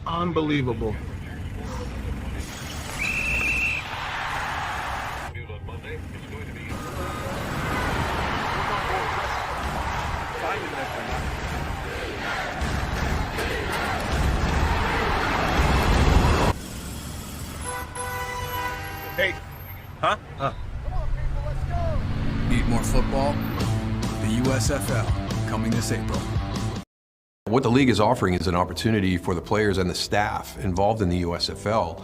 Unbelievable. Hey. Huh? Need more football? The USFL, coming this April. What the league is offering is an opportunity for the players and the staff involved in the USFL,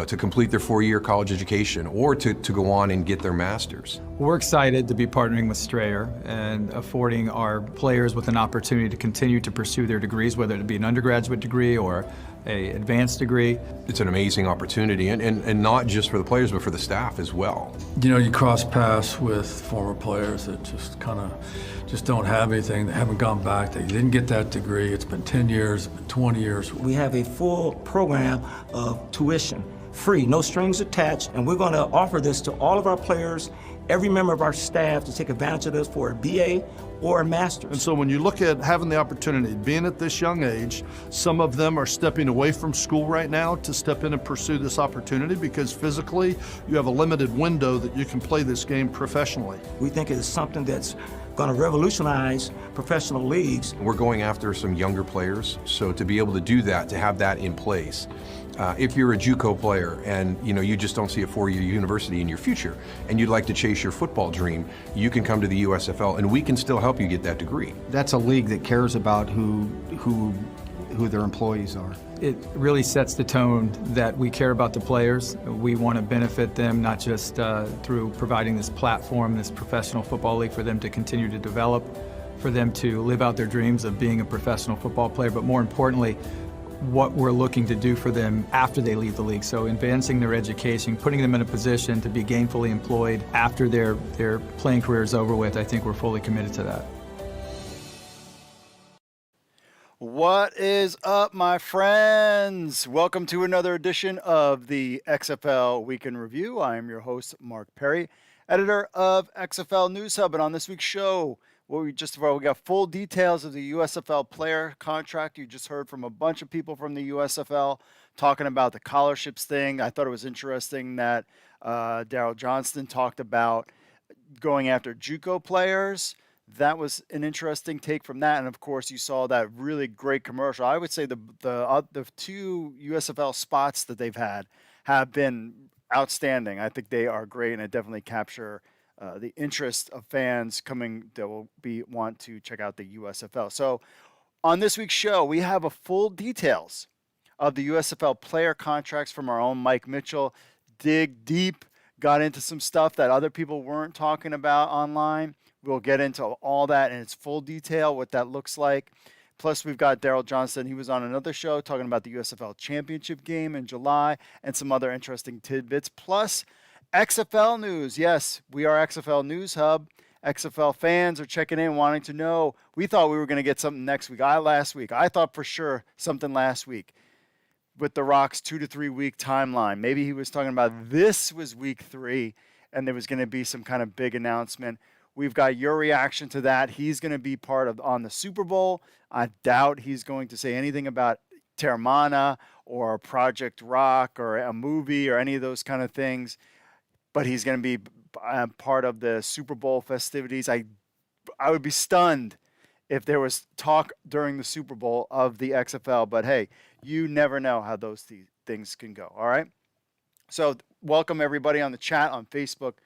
to complete their 4-year college education or to go on and get their master's. We're excited to be partnering with Strayer and affording our players with an opportunity to continue to pursue their degrees, whether it be an undergraduate degree or an advanced degree. It's an amazing opportunity, and not just for the players, but for the staff as well. You cross paths with former players that just don't have anything. They haven't gone back. They didn't get that degree. It's been 10 years, it's been 20 years. We have a full program of tuition, free, no strings attached, and we're going to offer this to all of our players, every member of our staff to take advantage of this for a BA or a master's. And so when you look at having the opportunity, being at this young age, some of them are stepping away from school right now to step in and pursue this opportunity because physically you have a limited window that you can play this game professionally. We think it is something that's going to revolutionize professional leagues. We're going after some younger players, so to be able to do that, to have that in place. If you're a JUCO player and you just don't see a 4-year university in your future and you'd like to chase your football dream, you can come to the USFL and we can still help you get that degree. That's a league that cares about who their employees are. It really sets the tone that we care about the players. We want to benefit them, not just through providing this platform, this professional football league for them to continue to develop, for them to live out their dreams of being a professional football player, but more importantly, what we're looking to do for them after they leave the league. So advancing their education, putting them in a position to be gainfully employed after their playing career is over with. I think we're fully committed to that. What is up, my friends? Welcome to another edition of the XFL Week in Review. I am your host, Mark Perry, editor of XFL News Hub. And on this week's show, we got full details of the USFL player contract. You just heard from a bunch of people from the USFL talking about the scholarships thing. I thought it was interesting that Daryl Johnston talked about going after JUCO players. That was an interesting take from that. And of course, you saw that really great commercial. I would say the two USFL spots that they've had have been outstanding. I think they are great, and it definitely capture the interest of fans coming that will want to check out the USFL. So on this week's show, we have a full details of the USFL player contracts from our own Mike Mitchell. Dig deep, got into some stuff that other people weren't talking about online. We'll get into all that in its full detail, what that looks like. Plus, we've got Daryl Johnston. He was on another show talking about the USFL championship game in July and some other interesting tidbits. Plus, XFL news. Yes, we are XFL News Hub. XFL fans are checking in, wanting to know. We thought we were going to get something next week. Last week. I thought for sure something last week with The Rock's 2 to 3 week timeline. Maybe he was talking about this was week 3 and there was going to be some kind of big announcement. We've got your reaction to that. He's going to be part of on the Super Bowl. I doubt he's going to say anything about Terramana or Project Rock or a movie or any of those kind of things. But he's going to be part of the Super Bowl festivities. I would be stunned if there was talk during the Super Bowl of the XFL. But hey, you never know how those things can go. All right. So welcome everybody on the chat on Facebook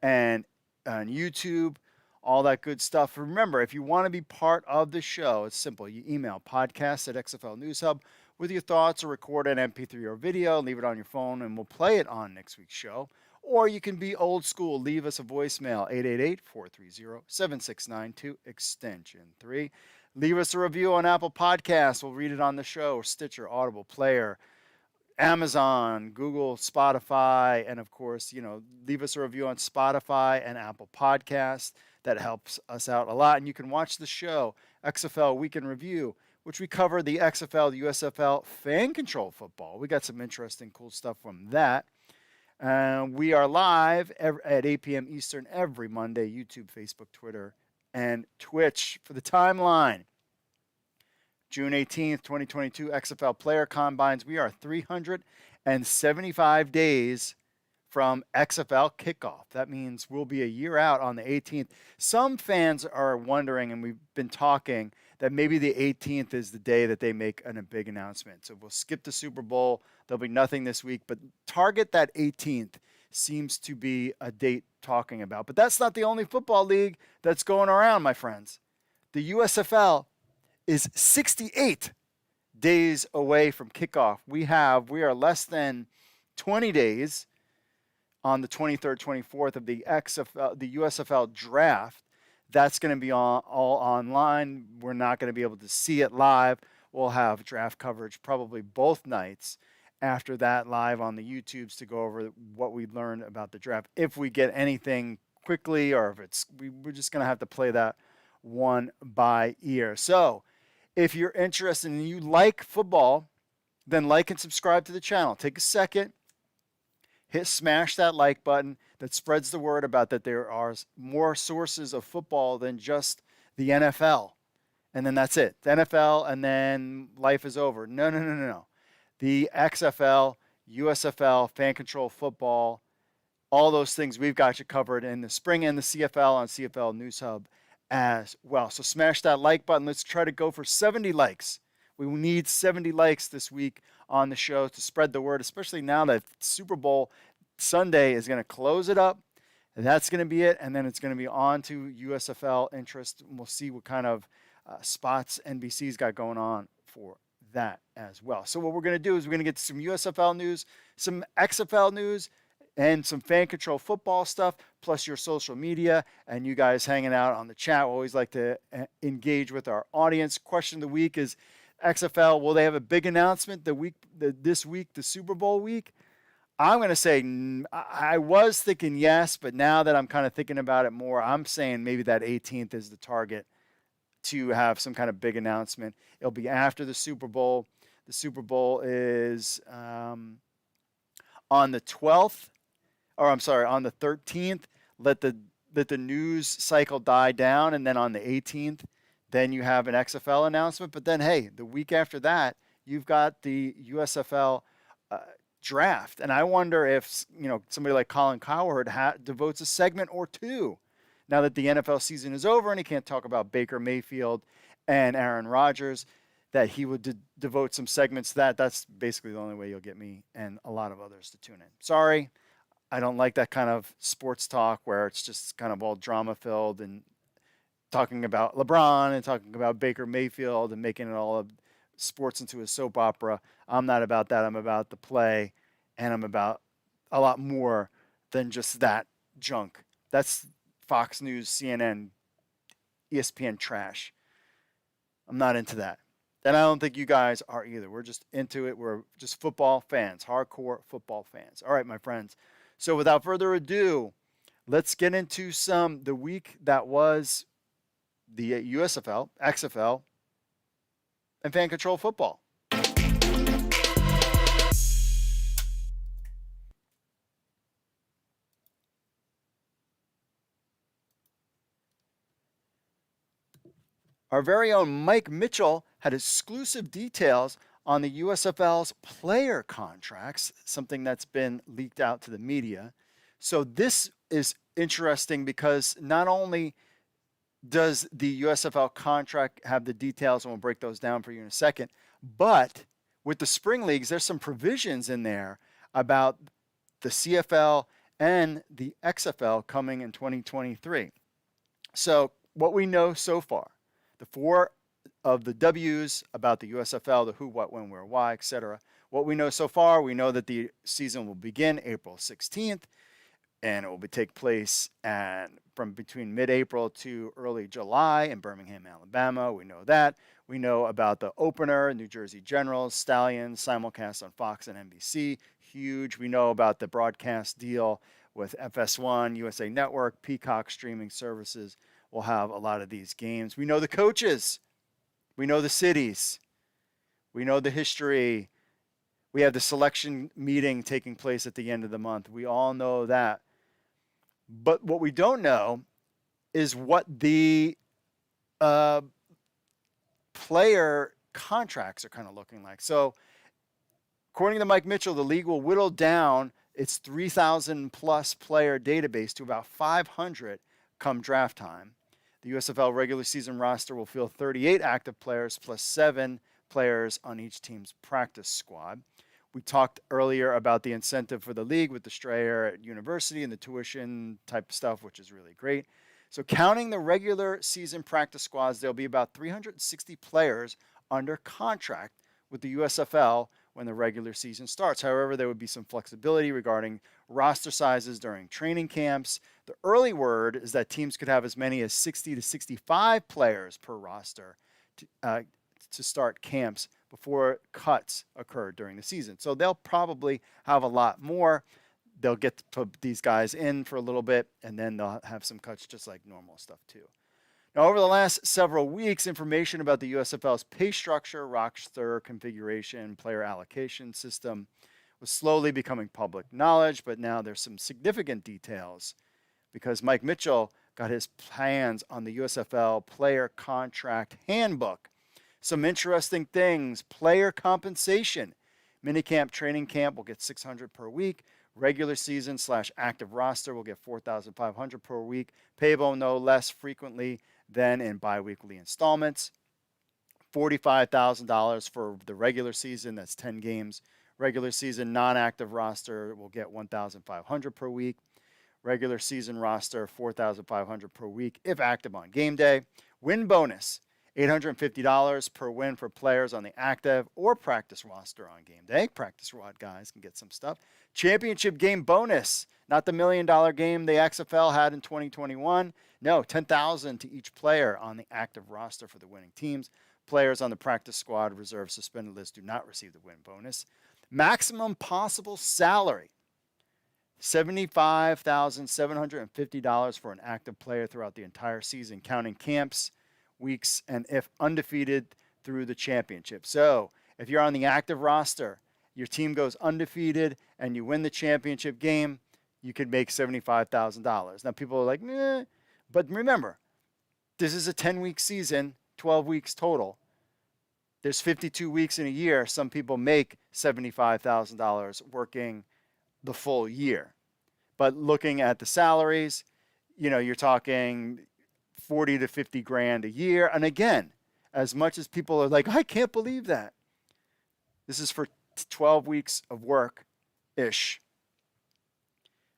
and on YouTube, all that good stuff. Remember, if you want to be part of the show, it's simple. You email podcast@XFL News Hub with your thoughts or record an MP3 or video, leave it on your phone, and we'll play it on next week's show. Or you can be old school. Leave us a voicemail, 888-430-7692, extension 3. Leave us a review on Apple Podcasts. We'll read it on the show, or Stitcher, Audible, Player, Amazon, Google, Spotify, and of course, leave us a review on Spotify and Apple Podcasts. That helps us out a lot. And you can watch the show, XFL Week in Review, which we cover the XFL, the USFL fan control football. We got some interesting, cool stuff from that. We are live at 8 p.m. Eastern every Monday, YouTube, Facebook, Twitter, and Twitch for the timeline. June 18th, 2022 XFL Player Combines. We are 375 days from XFL kickoff. That means we'll be a year out on the 18th. Some fans are wondering, and we've been talking, that maybe the 18th is the day that they make a big announcement. So we'll skip the Super Bowl. There'll be nothing this week, but target that 18th seems to be a date talking about. But that's not the only football league that's going around, my friends. The USFL is 68 days away from kickoff. We are less than 20 days on the 23rd, 24th of the USFL draft. That's going to be all online. We're not going to be able to see it live. We'll have draft coverage probably both nights after that live on the YouTubes to go over what we learned about the draft. If we get anything quickly, or if we're just going to have to play that one by ear. So if you're interested and you like football, then like and subscribe to the channel. Take a second, smash that like button. That spreads the word about that there are more sources of football than just the NFL. And then that's it. The NFL, and then life is over. No. The XFL, USFL, fan control football, all those things we've got you covered in the spring, and the CFL on CFL News Hub as well. So smash that like button. Let's try to go for 70 likes. We need 70 likes this week on the show to spread the word, especially now that Super Bowl Sunday is going to close it up. And that's going to be it. And then it's going to be on to USFL interest. And we'll see what kind of spots NBC's got going on for that as well. So what we're going to do is we're going to get some USFL news, some XFL news, and some fan control football stuff, plus your social media and you guys hanging out on the chat. We always like to engage with our audience. Question of the week is, XFL, will they have a big announcement this week, the Super Bowl week? I'm going to say I was thinking yes, but now that I'm kind of thinking about it more, I'm saying maybe that 18th is the target to have some kind of big announcement. It'll be after the Super Bowl. The Super Bowl is on the 12th, or I'm sorry, on the 13th. Let the news cycle die down, and then on the 18th, then you have an XFL announcement. But then, hey, the week after that, you've got the USFL draft. And I wonder if somebody like Colin Cowherd devotes a segment or two, now that the NFL season is over and he can't talk about Baker Mayfield and Aaron Rodgers, that he would devote some segments to that. That's basically the only way you'll get me and a lot of others to tune in. Sorry, I don't like that kind of sports talk where it's just kind of all drama-filled and talking about LeBron and talking about Baker Mayfield and making it all of sports into a soap opera. I'm not about that. I'm about the play, and I'm about a lot more than just that junk. That's Fox News, CNN, ESPN trash. I'm not into that. And I don't think you guys are either. We're just into it. We're just football fans, hardcore football fans. All right, my friends. So without further ado, let's get into the week that was the USFL, XFL, and fan control football. Our very own Mike Mitchell had exclusive details on the USFL's player contracts, something that's been leaked out to the media. So this is interesting because not only does the USFL contract have the details, and we'll break those down for you in a second, but with the spring leagues, there's some provisions in there about the CFL and the XFL coming in 2023. So what we know so far, the four of the W's about the USFL, the who, what, when, where, why, etc. What we know so far, we know that the season will begin April 16th, and it will take place from between mid-April to early July in Birmingham, Alabama. We know that. We know about the opener, New Jersey Generals, Stallions, simulcast on Fox and NBC. Huge. We know about the broadcast deal with FS1, USA Network, Peacock streaming services. We'll have a lot of these games. We know the coaches. We know the cities. We know the history. We have the selection meeting taking place at the end of the month. We all know that. But what we don't know is what the player contracts are kind of looking like. So according to Mike Mitchell, the league will whittle down its 3,000 plus player database to about 500 come draft time. The USFL regular season roster will field 38 active players plus 7 players on each team's practice squad. We talked earlier about the incentive for the league with the Strayer at university and the tuition type of stuff, which is really great. So counting the regular season practice squads, there'll be about 360 players under contract with the USFL when the regular season starts. However, there would be some flexibility regarding roster sizes during training camps. The early word is that teams could have as many as 60 to 65 players per roster to start camps before cuts occur during the season. So they'll probably have a lot more. They'll get to put these guys in for a little bit, and then they'll have some cuts just like normal stuff too. Now, over the last several weeks, information about the USFL's pay structure, roster configuration, player allocation system was slowly becoming public knowledge, but now there's some significant details because Mike Mitchell got his hands on the USFL player contract handbook. Some interesting things: player compensation. Minicamp, training camp will get $600 per week. Regular season / active roster will get $4,500 per week, payable no less frequently than in biweekly installments. $45,000 for the regular season, that's 10 games. Regular season non-active roster will get $1,500 per week. Regular season roster, $4,500 per week if active on game day. Win bonus, $850 per win for players on the active or practice roster on game day. Practice squad guys can get some stuff. Championship game bonus, not the $1 million game the XFL had in 2021. No, $10,000 to each player on the active roster for the winning teams. Players on the practice squad, reserve, suspended list do not receive the win bonus. Maximum possible salary, $75,750 for an active player throughout the entire season, counting camps, weeks, and if undefeated through the championship. So if you're on the active roster, your team goes undefeated, and you win the championship game, you could make $75,000. Now, people are like, meh. But remember, this is a 10-week season, 12 weeks total. There's 52 weeks in a year. Some people make $75,000 working the full year. But looking at the salaries, you're talking 40 to 50 grand a year. And again, as much as people are like, I can't believe that, this is for 12 weeks of work-ish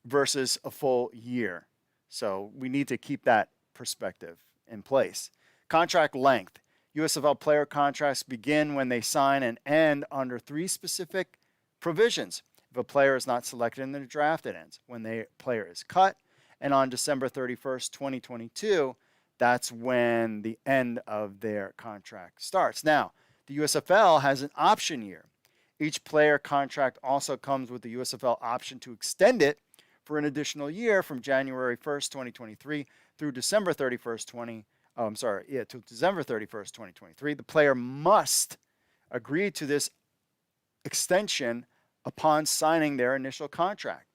versus a full year. So we need to keep that perspective in place. Contract length. USFL player contracts begin when they sign and end under 3 specific provisions. If a player is not selected in the draft, it ends. When the player is cut, and on December 31st, 2022, that's when the end of their contract starts. Now, the USFL has an option year. Each player contract also comes with the USFL option to extend it for an additional year from January 1st, 2023 through December 31st, 2023. The player must agree to this extension upon signing their initial contract.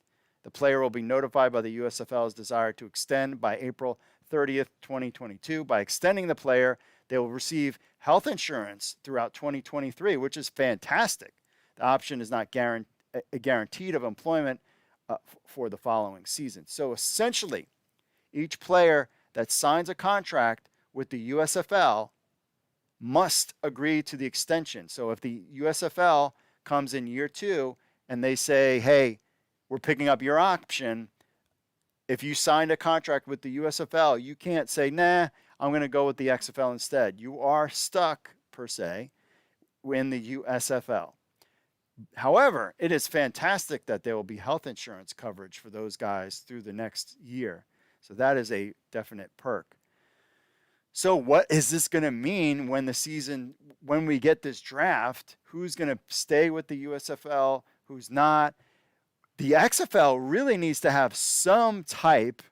The player will be notified by the USFL's desire to extend by April 30th, 2022. By extending the player, they will receive health insurance throughout 2023, which is fantastic. The option is not guaranteed of employment for the following season. So essentially, each player that signs a contract with the USFL must agree to the extension. So if the USFL comes in year 2 and they say, hey, we're picking up your option, if you signed a contract with the USFL, you can't say, nah, I'm going to go with the XFL instead. You are stuck, per se, in the USFL. However, it is fantastic that there will be health insurance coverage for those guys through the next year. So that is a definite perk. So what is this going to mean when we get this draft? Who's going to stay with the USFL? Who's not? The XFL really needs to have some type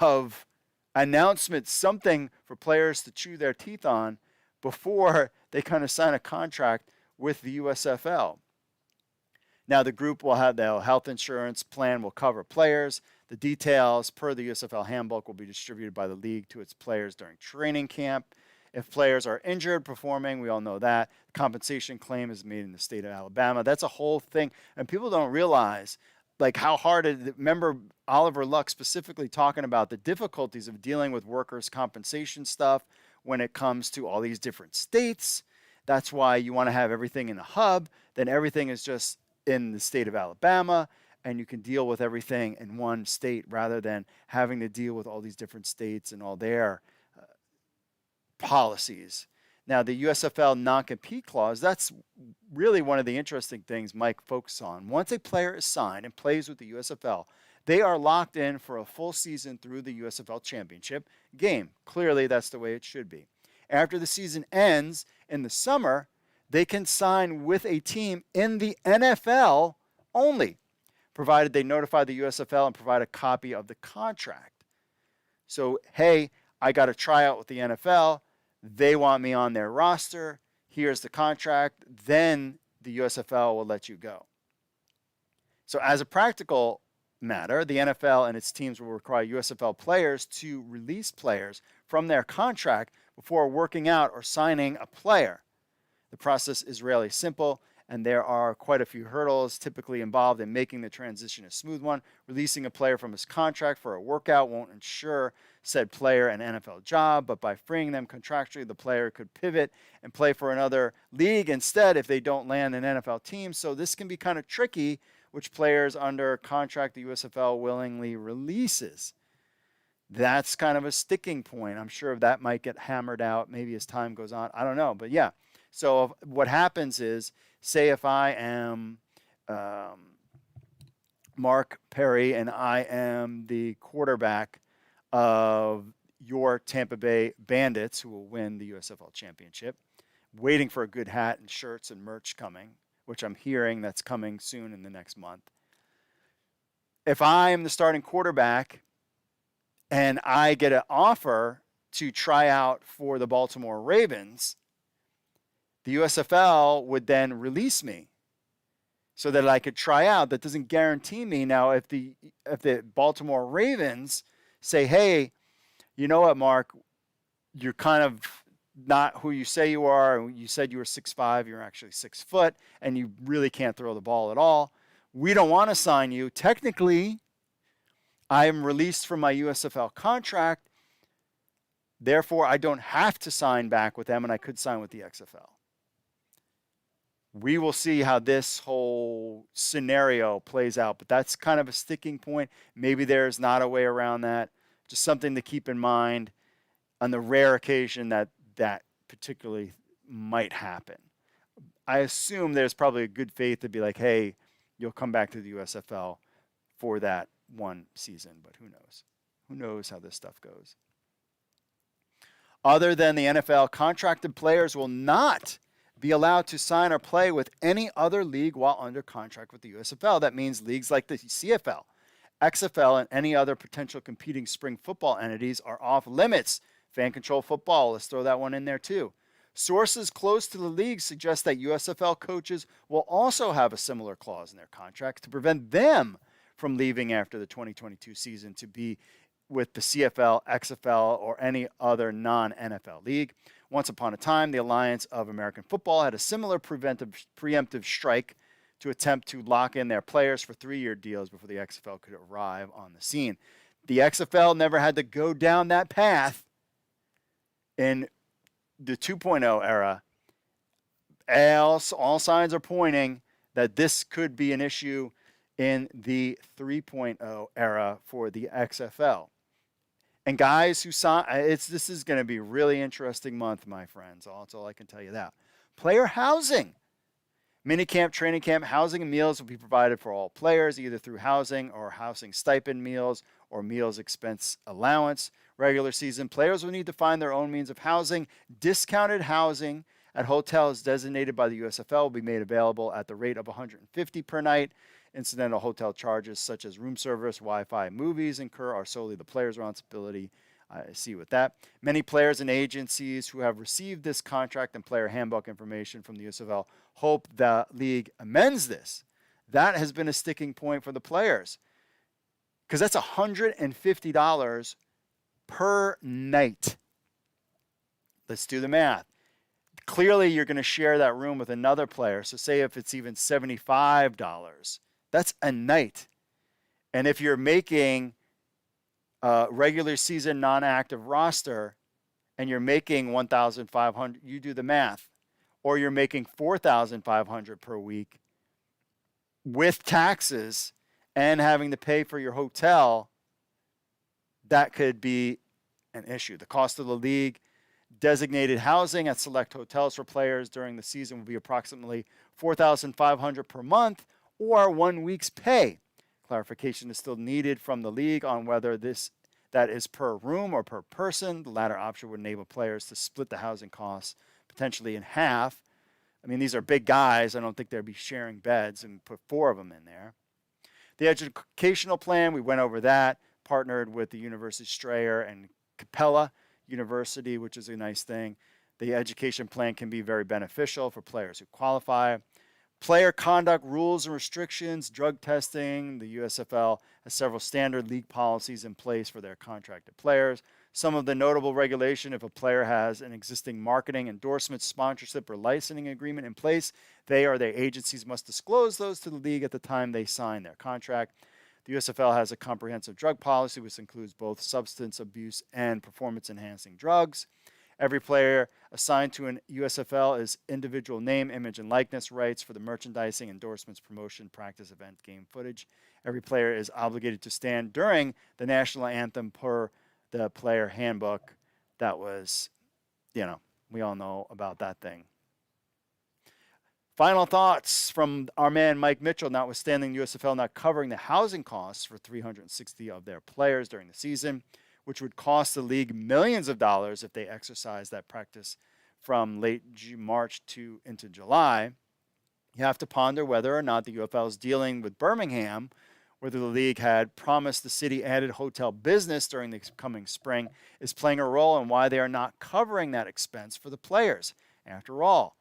of announcement, something for players to chew their teeth on before they kind of sign a contract with the USFL. Now, the group will have their health insurance plan will cover players. The details per the USFL handbook will be distributed by the league to its players during training camp. If players are injured performing, we all know that. Compensation claim is made in the state of Alabama. That's a whole thing. And people don't realize like how hard it is. Remember Oliver Luck specifically talking about the difficulties of dealing with workers' compensation stuff when it comes to all these different states. That's why you want to have everything in a hub. Then everything is just in the state of Alabama, and you can deal with everything in one state rather than having to deal with all these different states and all their policies. Now, the USFL non-compete clause, that's really one of the interesting things Mike focuses on. Once a player is signed and plays with the USFL, they are locked in for a full season through the USFL championship game. Clearly, that's the way it should be. After the season ends in the summer, they can sign with a team in the NFL only, provided they notify the USFL and provide a copy of the contract. So, hey, I got a tryout with the NFL. They want me on their roster. Here's the contract. Then the USFL will let you go. So as a practical matter, the NFL and its teams will require USFL players to release players from their contract before working out or signing a player. The process is really simple, and there are quite a few hurdles typically involved in making the transition a smooth one. Releasing a player from his contract for a workout won't ensure said player an NFL job, but by freeing them contractually, the player could pivot and play for another league instead if they don't land an NFL team. So this can be kind of tricky, which players under contract the USFL willingly releases. That's kind of a sticking point. I'm sure that might get hammered out maybe as time goes on. I don't know, but yeah. So what happens is, say if I am Mark Perry and I am the quarterback of your Tampa Bay Bandits, who will win the USFL championship, waiting for a good hat and shirts and merch coming, which I'm hearing that's coming soon in the next month. If I am the starting quarterback and I get an offer to try out for the Baltimore Ravens, the USFL would then release me so that I could try out. That doesn't guarantee me. Now, if the Baltimore Ravens say, hey, you know what, Mark, you're kind of not who you say you are. You said you were 6'5", you're actually 6 foot, and you really can't throw the ball at all. We don't want to sign you. Technically, I am released from my USFL contract. Therefore, I don't have to sign back with them, and I could sign with the XFL. We will see how this whole scenario plays out, but that's kind of a sticking point. Maybe there's not a way around that. Just something to keep in mind on the rare occasion that that particularly might happen. I assume there's probably a good faith to be like, hey, you'll come back to the USFL for that one season, but who knows? Who knows how this stuff goes? Other than the NFL, contracted players will not be allowed to sign or play with any other league while under contract with the USFL. That means leagues like the CFL, XFL, and any other potential competing spring football entities are off limits. Fan control football, let's throw that one in there too. Sources close to the league suggest that USFL coaches will also have a similar clause in their contract to prevent them from leaving after the 2022 season to be with the CFL, XFL, or any other non-NFL league. Once upon a time, the Alliance of American Football had a similar preemptive strike to attempt to lock in their players for 3-year deals before the XFL could arrive on the scene. The XFL never had to go down that path in the 2.0 era. All signs are pointing that this could be an issue in the 3.0 era for the XFL. And guys who sign, this is going to be a really interesting month, my friends. That's all I can tell you that. Player housing. Minicamp, training camp, housing and meals will be provided for all players, either through housing or housing stipend meals or meals expense allowance. Regular season players will need to find their own means of housing. Discounted housing at hotels designated by the USFL will be made available at the rate of $150 per night. Incidental hotel charges such as room service, Wi-Fi, movies incur are solely the player's responsibility. I see with that. Many players and agencies who have received this contract and player handbook information from the USFL hope the league amends this. That has been a sticking point for the players because that's $150 per night. Let's do the math. Clearly, you're going to share that room with another player. So say if it's even $75, that's a night. And if you're making a regular season non-active roster and you're making $1,500, you do the math, or you're making $4,500 per week with taxes and having to pay for your hotel, that could be an issue. The cost of the league designated housing at select hotels for players during the season will be approximately $4,500 per month or 1 week's pay. Clarification is still needed from the league on whether that is per room or per person. The latter option would enable players to split the housing costs potentially in half. I mean, these are big guys. I don't think they'd be sharing beds and put 4 of them in there. The educational plan, we went over that, partnered with the University of Strayer and Capella University, which is a nice thing. The education plan can be very beneficial for players who qualify. Player conduct rules and restrictions, drug testing. The USFL has several standard league policies in place for their contracted players. Some of the notable regulation: if a player has an existing marketing, endorsement, sponsorship, or licensing agreement in place, they or their agencies must disclose those to the league at the time they sign their contract. The USFL has a comprehensive drug policy, which includes both substance abuse and performance-enhancing drugs. Every player assigned to an USFL is individual name, image, and likeness rights for the merchandising, endorsements, promotion, practice, event, game footage. Every player is obligated to stand during the national anthem per the player handbook. That was, we all know about that thing. Final thoughts from our man Mike Mitchell. Notwithstanding USFL not covering the housing costs for 360 of their players during the season, which would cost the league millions of dollars if they exercise that practice from late March into July, you have to ponder whether or not the UFL is dealing with Birmingham, whether the league had promised the city added hotel business during the coming spring, is playing a role in why they are not covering that expense for the players. After all,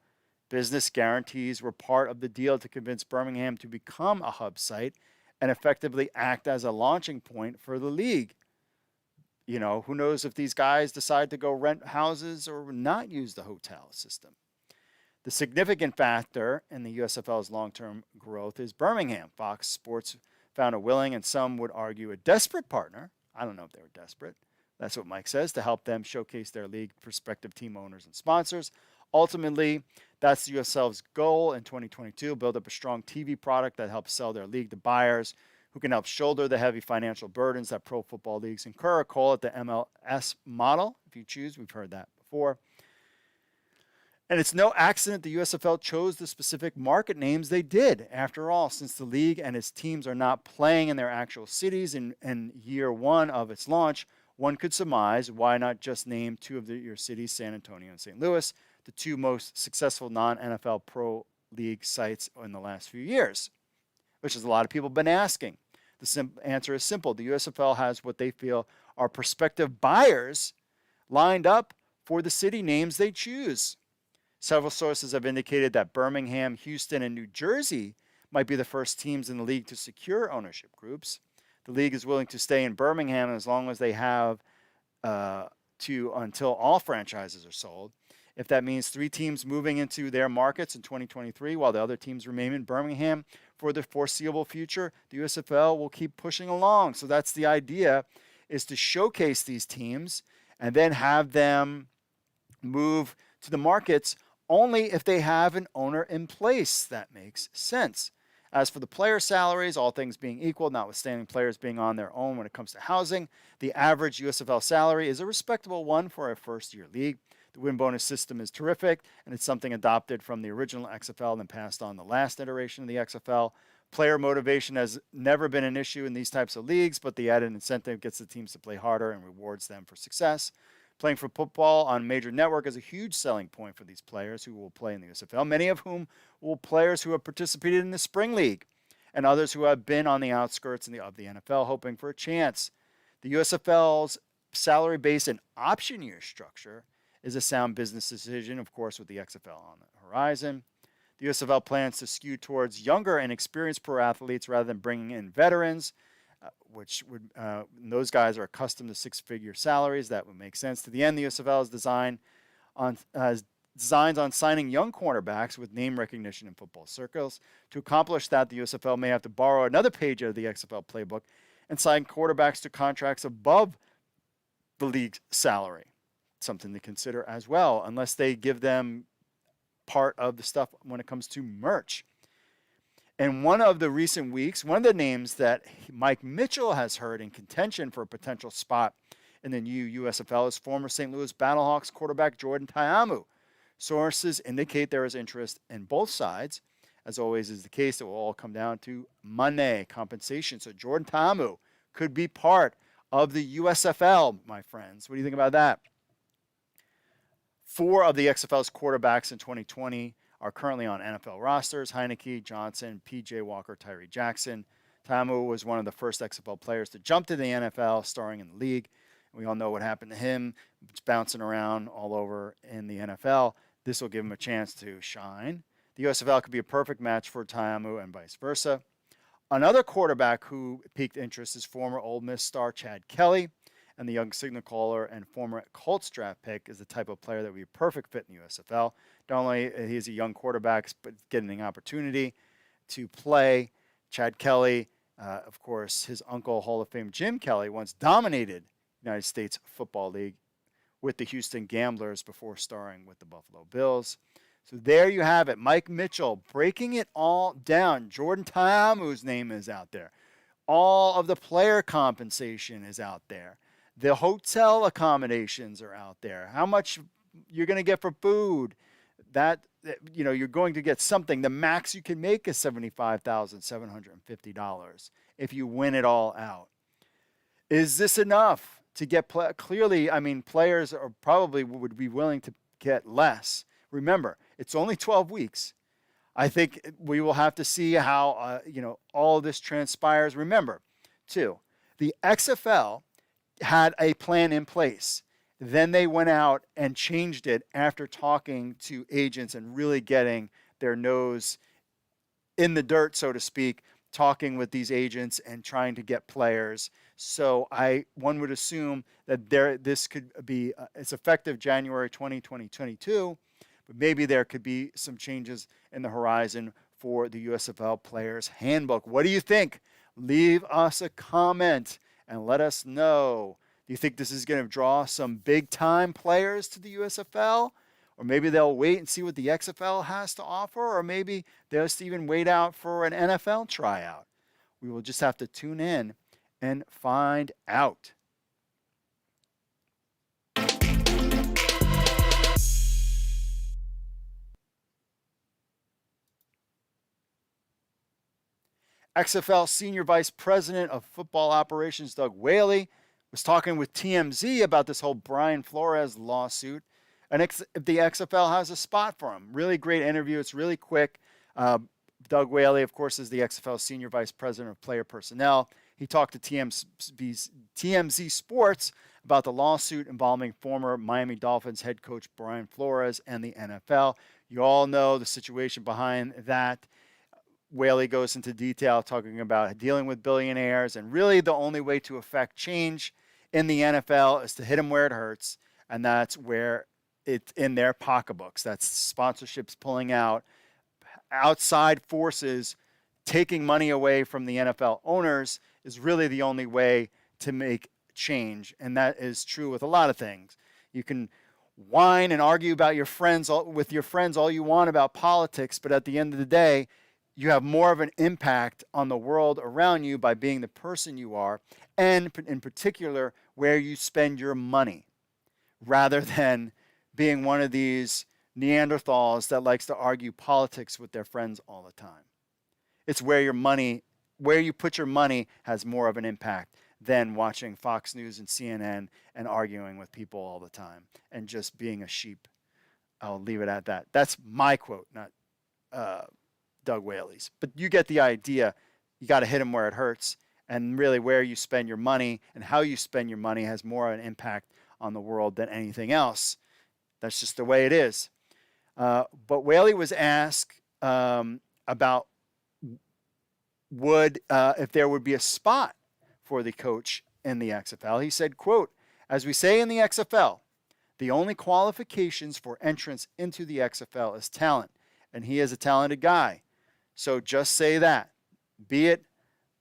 business guarantees were part of the deal to convince Birmingham to become a hub site and effectively act as a launching point for the league. Who knows if these guys decide to go rent houses or not use the hotel system. The significant factor in the USFL's long-term growth is Birmingham. Fox Sports found a willing, and some would argue a desperate partner. I don't know if they were desperate. That's what Mike says, to help them showcase their league prospective team owners and sponsors. Ultimately, that's the USFL's goal in 2022, build up a strong TV product that helps sell their league to buyers who can help shoulder the heavy financial burdens that pro football leagues incur. Call it the MLS model, if you choose. We've heard that before. And it's no accident the USFL chose the specific market names they did. After all, since the league and its teams are not playing in their actual cities in year one of its launch, one could surmise, why not just name 2 of your cities, San Antonio and St. Louis, the 2 most successful non-NFL pro league sites in the last few years, which is a lot of people have been asking. The answer is simple. The USFL has what they feel are prospective buyers lined up for the city names they choose. Several sources have indicated that Birmingham, Houston, and New Jersey might be the first teams in the league to secure ownership groups. The league is willing to stay in Birmingham as long as they have until all franchises are sold. If that means 3 teams moving into their markets in 2023 while the other teams remain in Birmingham for the foreseeable future, the USFL will keep pushing along. So that's the idea, is to showcase these teams and then have them move to the markets only if they have an owner in place. That makes sense. As for the player salaries, all things being equal, notwithstanding players being on their own when it comes to housing, the average USFL salary is a respectable one for a first-year league. The win bonus system is terrific, and it's something adopted from the original XFL and passed on the last iteration of the XFL. Player motivation has never been an issue in these types of leagues, but the added incentive gets the teams to play harder and rewards them for success. Playing for football on major network is a huge selling point for these players who will play in the USFL, many of whom will players who have participated in the Spring League and others who have been on the outskirts of the NFL hoping for a chance. The USFL's salary base and option year structure is a sound business decision, of course, with the XFL on the horizon. The USFL plans to skew towards younger and experienced pro athletes rather than bringing in veterans, those guys are accustomed to 6-figure salaries. That would make sense. To the end, the USFL is designed has designs on signing young cornerbacks with name recognition in football circles. To accomplish that, the USFL may have to borrow another page of the XFL playbook and sign quarterbacks to contracts above the league's salary. Something to consider as well, unless they give them part of the stuff when it comes to merch. In one of the recent weeks, one of the names that Mike Mitchell has heard in contention for a potential spot in the new USFL is former St. Louis Battlehawks quarterback Jordan Ta'amu. Sources indicate there is interest in both sides. As always is the case, it will all come down to money, compensation. So Jordan Ta'amu could be part of the USFL, my friends. What do you think about that? 4 of the XFL's quarterbacks in 2020 are currently on NFL rosters: Heineke, Johnston, P.J. Walker, Tyree Jackson. Ta'amu was one of the first XFL players to jump to the NFL, starring in the league. We all know what happened to him. It's bouncing around all over in the NFL. This will give him a chance to shine. The USFL could be a perfect match for Ta'amu and vice versa. Another quarterback who piqued interest is former Ole Miss star Chad Kelly, and the young signal caller and former Colts draft pick is the type of player that would be a perfect fit in the USFL. Not only he's a young quarterback, but getting an opportunity to play. Chad Kelly, of course, his uncle, Hall of Fame Jim Kelly, once dominated the United States Football League with the Houston Gamblers before starring with the Buffalo Bills. So there you have it. Mike Mitchell breaking it all down. Jordan Ta'amu's name is out there. All of the player compensation is out there. The hotel accommodations are out there. How much you're going to get for food. That, you know, you're going to get something. The max you can make is $75,750 if you win it all out. Is this enough to get clearly? I mean, players are probably would be willing to get less. Remember, it's only 12 weeks. I think we will have to see how all this transpires. Remember, too, the XFL had a plan in place. Then they went out and changed it after talking to agents and really getting their nose in the dirt, so to speak, talking with these agents and trying to get players. So one would assume that this could be it's effective January 2022, but maybe there could be some changes in the horizon for the USFL Players Handbook. What do you think? Leave us a comment and let us know. Do you think this is going to draw some big-time players to the USFL? Or maybe they'll wait and see what the XFL has to offer? Or maybe they'll just even wait out for an NFL tryout? We will just have to tune in and find out. XFL Senior Vice President of Football Operations Doug Whaley was talking with TMZ about this whole Brian Flores lawsuit, and if the XFL has a spot for him. Really great interview. It's really quick. Doug Whaley, of course, is the XFL Senior Vice President of Player Personnel. He talked to TMZ Sports about the lawsuit involving former Miami Dolphins head coach Brian Flores and the NFL. You all know the situation behind that. Whaley goes into detail talking about dealing with billionaires, and really the only way to affect change in the NFL is to hit them where it hurts, and that's where it's in their pocketbooks. That's sponsorships pulling out, outside forces taking money away from the NFL owners is really the only way to make change, and that is true with a lot of things. You can whine and argue about with your friends all you want about politics, but at the end of the day, you have more of an impact on the world around you by being the person you are, and in particular, where you spend your money, rather than being one of these Neanderthals that likes to argue politics with their friends all the time. It's where you put your money has more of an impact than watching Fox News and CNN and arguing with people all the time and just being a sheep. I'll leave it at that. That's my quote, not Doug Whaley's. But you get the idea. You got to hit them where it hurts. And really where you spend your money and how you spend your money has more of an impact on the world than anything else. That's just the way it is. But Whaley was asked about if there would be a spot for the coach in the XFL. He said, quote, "As we say in the XFL, The only qualifications for entrance into the XFL is talent, and he is a talented guy. So just say that. Be it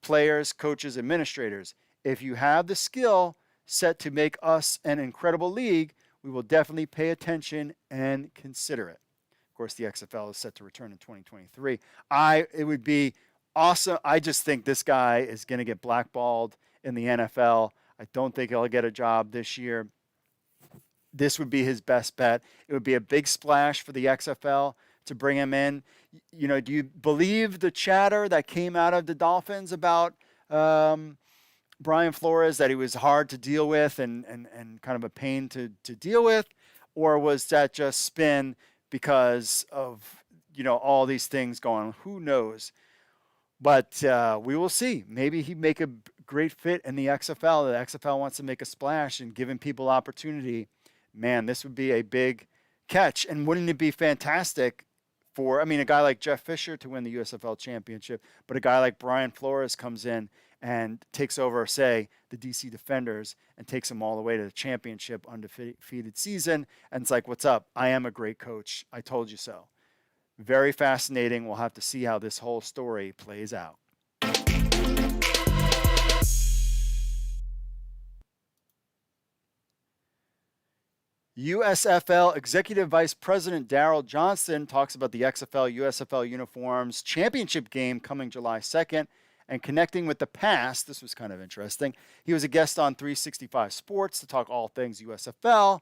players, coaches, administrators. If you have the skill set to make us an incredible league, we will definitely pay attention and consider it. Of course, the XFL is set to return in 2023. It would be awesome. I just think this guy is going to get blackballed in the NFL. I don't think he'll get a job this year. This would be his best bet. It would be a big splash for the XFL to bring him in. You know, do you believe the chatter that came out of the Dolphins about Brian Flores, that he was hard to deal with and kind of a pain to deal with? Or was that just spin because of, you know, all these things going on? Who knows? But we will see. Maybe he'd make a great fit in the XFL. The XFL wants to make a splash and giving people opportunity. Man, this would be a big catch. And wouldn't it be fantastic for, I mean, a guy like Jeff Fisher to win the USFL championship, but a guy like Brian Flores comes in and takes over, say, the DC Defenders and takes them all the way to the championship undefeated season. And it's like, what's up? I am a great coach. I told you so. Very fascinating. We'll have to see how this whole story plays out. USFL Executive Vice President Daryl Johnston talks about the XFL USFL uniforms championship game coming July 2nd and connecting with the past. This was kind of interesting. He was a guest on 365 Sports to talk all things USFL.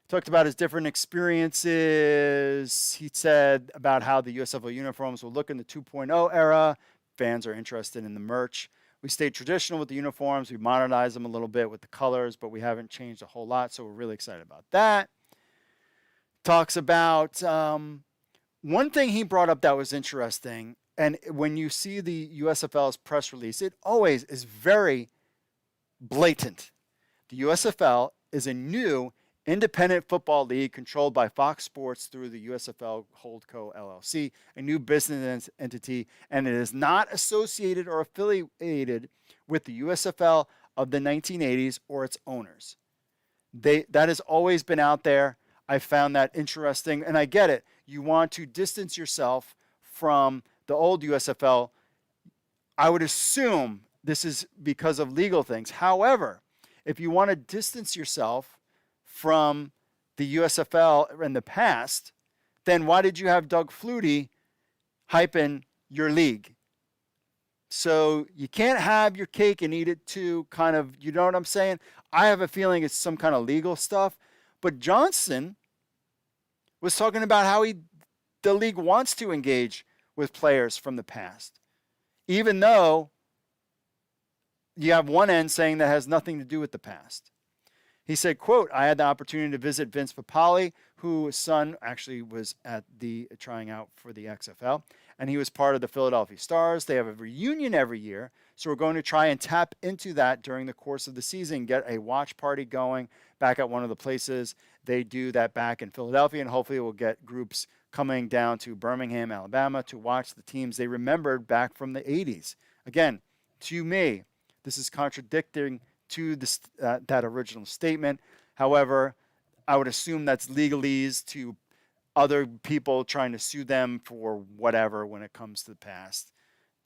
Talked about his different experiences. He said about how the USFL uniforms will look in the 2.0 era. Fans are interested in the merch. We stayed traditional with the uniforms. We modernized them a little bit with the colors, but we haven't changed a whole lot, so we're really excited about that. Talks about one thing he brought up that was interesting, and when you see the USFL's press release, it always is very blatant. The USFL is a new independent football league controlled by Fox Sports through the USFL Holdco LLC, a new business entity, and it is not associated or affiliated with the USFL of the 1980s or its owners. That has always been out there. I found that interesting, and I get it. You want to distance yourself from the old USFL. I would assume this is because of legal things. However, if you want to distance yourself from the USFL in the past, then why did you have Doug Flutie hyping your league? So you can't have your cake and eat it too, kind of, you know what I'm saying? I have a feeling it's some kind of legal stuff. But Johnston was talking about how the league wants to engage with players from the past, even though you have one end saying that has nothing to do with the past. He said, quote, I had the opportunity to visit Vince Papale, whose son actually was at the trying out for the XFL, and he was part of the Philadelphia Stars. They have a reunion every year, so we're going to try and tap into that during the course of the season, get a watch party going back at one of the places. They do that back in Philadelphia, and hopefully we'll get groups coming down to Birmingham, Alabama to watch the teams they remembered back from the 80s. Again, to me, this is contradicting to this, that original statement. However, I would assume that's legalese to other people trying to sue them for whatever when it comes to the past.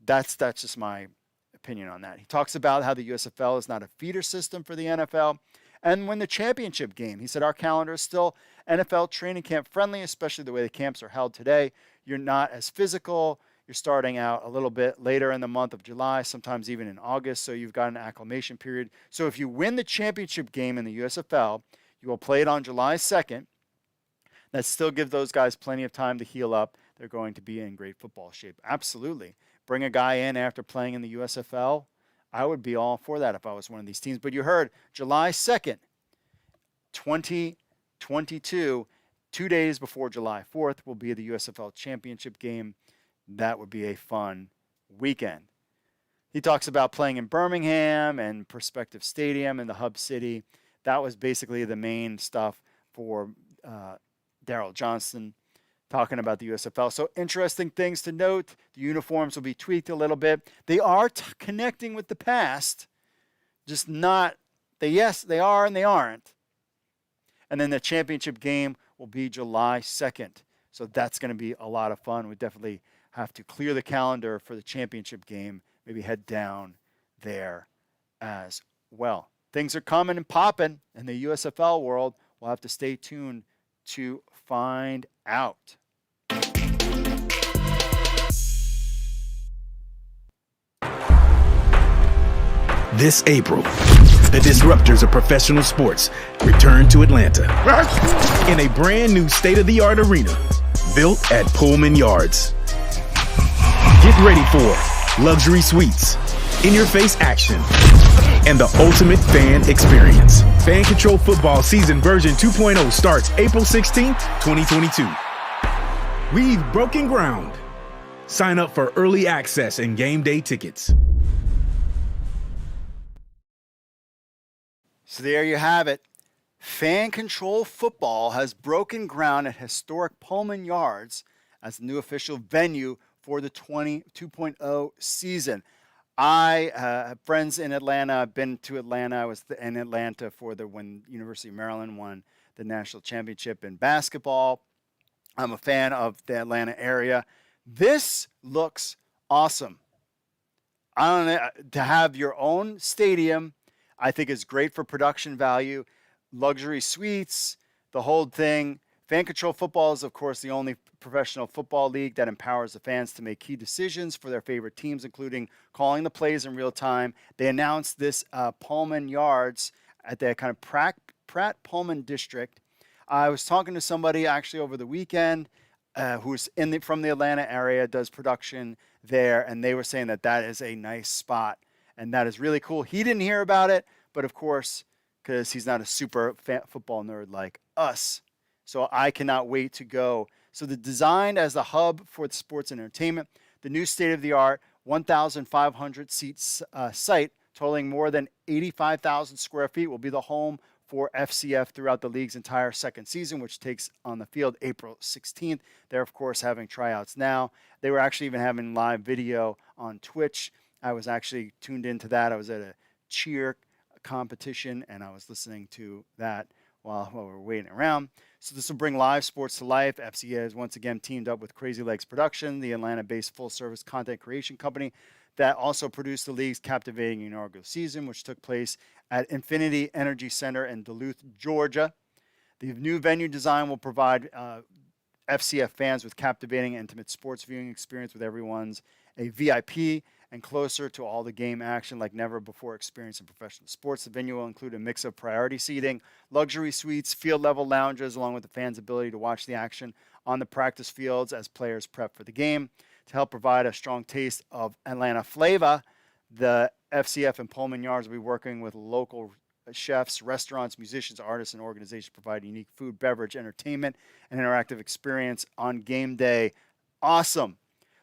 That's just my opinion on that. He talks about how the USFL is not a feeder system for the NFL. And when the championship game, he said, our calendar is still NFL training camp friendly, especially the way the camps are held today. You're not as physical. You're starting out a little bit later in the month of July, sometimes even in August, so you've got an acclimation period. So if you win the championship game in the USFL, you will play it on July 2nd. That still gives those guys plenty of time to heal up. They're going to be in great football shape. Absolutely. Bring a guy in after playing in the USFL. I would be all for that if I was one of these teams. But you heard July 2nd, 2022, 2 days before July 4th, will be the USFL championship game. That would be a fun weekend. He talks about playing in Birmingham and Prospective Stadium in the hub city. That was basically the main stuff for Daryl Johnston talking about the USFL. So interesting things to note. The uniforms will be tweaked a little bit. They are connecting with the past, just not, yes, they are and they aren't. And then the championship game will be July 2nd. So that's going to be a lot of fun. We definitely have to clear the calendar for the championship game, maybe head down there as well. Things are coming and popping in the USFL world. We'll have to stay tuned to find out. This April, the disruptors of professional sports return to Atlanta in a brand new state-of-the-art arena built at Pullman Yards. Get ready for luxury suites, in-your-face action, and the ultimate fan experience. Fan Control Football Season Version 2.0 starts April 16, 2022. We've broken ground. Sign up for early access and game day tickets. So there you have it. Fan Control Football has broken ground at historic Pullman Yards as the new official venue for the 2.0 season. I have friends in Atlanta. I've been to Atlanta. I was in Atlanta for when University of Maryland won the national championship in basketball. I'm a fan of the Atlanta area. This looks awesome. I don't know, to have your own stadium, I think is great for production value, luxury suites, the whole thing. Fan Control Football is, of course, the only professional football league that empowers the fans to make key decisions for their favorite teams, including calling the plays in real time. They announced this Pullman Yards at the kind of Pratt-Pullman district. I was talking to somebody actually over the weekend who's from the Atlanta area, does production there, and they were saying that is a nice spot. And that is really cool. He didn't hear about it, but of course, because he's not a super football nerd like us. So I cannot wait to go. So the designed as a hub for the sports and entertainment, the new state-of-the-art 1,500 seat site totaling more than 85,000 square feet will be the home for FCF throughout the league's entire second season, which takes on the field April 16th. They're, of course, having tryouts now. They were actually even having live video on Twitch. I was actually tuned into that. I was at a cheer competition, and I was listening to that while we were waiting around. So this will bring live sports to life. FCA has once again teamed up with Crazy Legs Production, the Atlanta-based full-service content creation company that also produced the league's captivating inaugural season, which took place at Infinity Energy Center in Duluth, Georgia. The new venue design will provide FCF fans with captivating, intimate sports viewing experience with everyone's a VIP and closer to all the game action like never before experienced in professional sports. The venue will include a mix of priority seating, luxury suites, field-level lounges, along with the fans' ability to watch the action on the practice fields as players prep for the game. To help provide a strong taste of Atlanta flavor, the FCF and Pullman Yards will be working with local chefs, restaurants, musicians, artists, and organizations to provide unique food, beverage, entertainment, and interactive experience on game day. Awesome.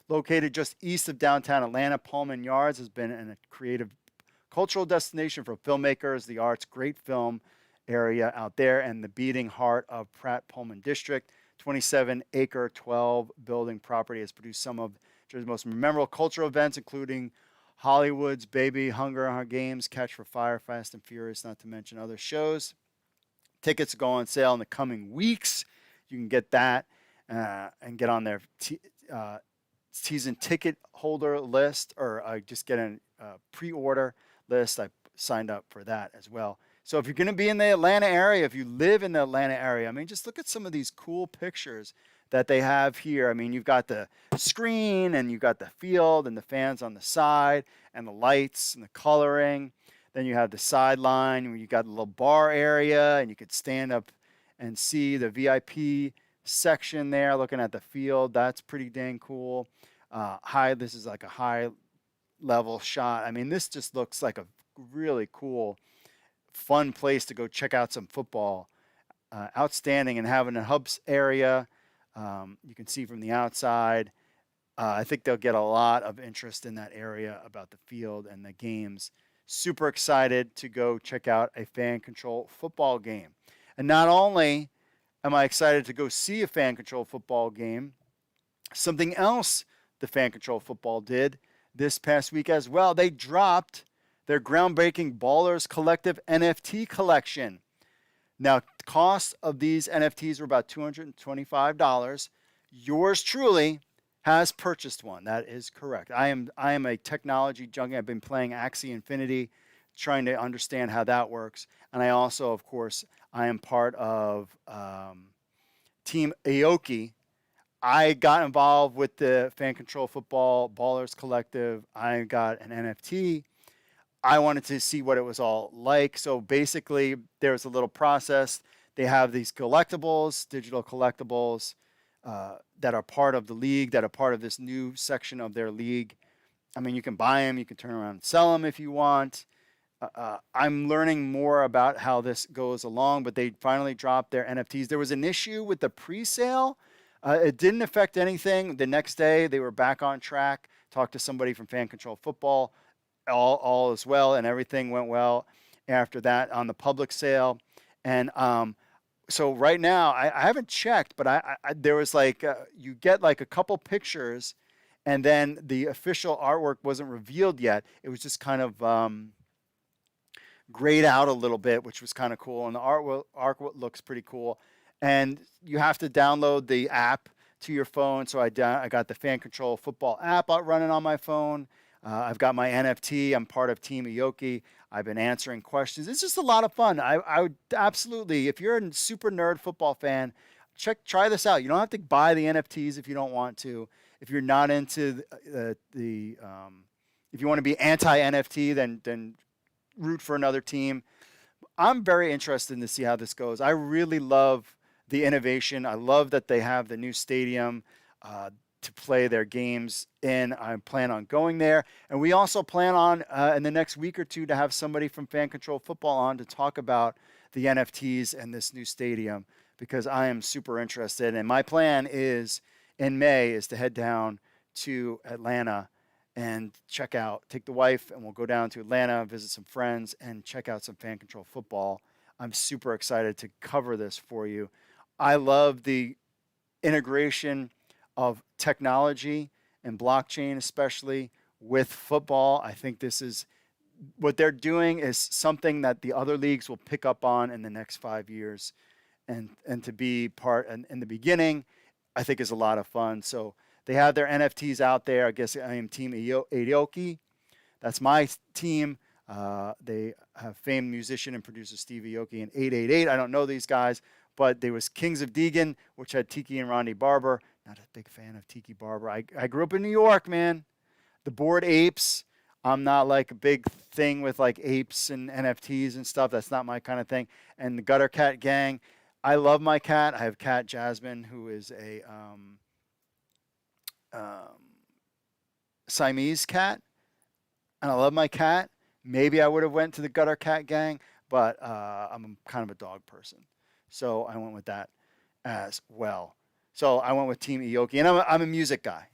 Located just east of downtown Atlanta, Pullman Yards has been a creative cultural destination for filmmakers, the arts, great film area out there, and the beating heart of Pratt-Pullman District. 27-acre, 12-building property has produced some of Jersey's most memorable cultural events, including Hollywood's Baby, Hunger Games, Catch for Fire, Fast and Furious, not to mention other shows. Tickets go on sale in the coming weeks. You can get that and get on their season ticket holder list, or just get a pre-order list. I signed up for that as well. So if you're going to be in the Atlanta area, if you live in the Atlanta area, I mean, just look at some of these cool pictures that they have here. I mean, you've got the screen and you've got the field and the fans on the side and the lights and the coloring. Then you have the sideline where you got a little bar area and you could stand up and see the VIP section there looking at the field. That's pretty dang cool. This is like a high level shot. I mean, this just looks like a really cool, fun place to go check out some football. Outstanding, and having a hubs area. You can see from the outside. I think they'll get a lot of interest in that area about the field and the games. Super excited to go check out a fan control football game. And not only am I excited to go see a fan control football game, something else the fan control football did this past week as well. They dropped their groundbreaking Ballers Collective NFT collection. Now, the cost of these NFTs were about $225. Yours truly has purchased one. That is correct. I am a technology junkie. I've been playing Axie Infinity, trying to understand how that works. And I also, of course, I am part of Team Aoki. I got involved with the Fan Control Football Ballers Collective. I got an NFT. I wanted to see what it was all like. So basically, there's a little process. They have these collectibles, digital collectibles, that are part of the league, that are part of this new section of their league. I mean, you can buy them, you can turn around and sell them if you want. I'm learning more about how this goes along, but they finally dropped their NFTs. There was an issue with the pre-sale. It didn't affect anything. The next day, they were back on track. Talked to somebody from Fan Control Football. All is well, and everything went well after that on the public sale. And so right now, I haven't checked, but I there was like, you get like a couple pictures, and then the official artwork wasn't revealed yet. It was just kind of grayed out a little bit, which was kind of cool. And the artwork looks pretty cool. And you have to download the app to your phone. So I got the Fan Control Football app running on my phone. I've got my NFT. I'm part of Team Aoki. I've been answering questions. It's just a lot of fun. I would absolutely, if you're a super nerd football fan, try this out. You don't have to buy the NFTs if you don't want to. If you're not into if you want to be anti-NFT, then root for another team. I'm very interested to see how this goes. I really love the innovation. I love that they have the new stadium to play their games in. I plan on going there. And we also plan on, in the next week or two, to have somebody from Fan Control Football on to talk about the NFTs and this new stadium, because I am super interested. And my plan is, in May, is to head down to Atlanta and take the wife, and we'll go down to Atlanta, visit some friends, and check out some Fan Control Football. I'm super excited to cover this for you. I love the integration of technology and blockchain, especially with football. I think this is what they're doing is something that the other leagues will pick up on in the next 5 years. And to be part in the beginning, I think is a lot of fun. So they have their NFTs out there. I guess I am Team Aoki. That's my team. They have famed musician and producer Steve Aoki and 888. I don't know these guys, but there was Kings of Deegan, which had Tiki and Ronnie Barber. Not a big fan of Tiki Barber. I grew up in New York, man. The Bored Apes. I'm not like a big thing with like apes and NFTs and stuff. That's not my kind of thing. And the Gutter Cat Gang. I love my cat. I have cat Jasmine, who is a Siamese cat, and I love my cat. Maybe I would have went to the Gutter Cat Gang, but I'm kind of a dog person, so I went with that as well. So I went with Team Aoki, and I'm a music guy.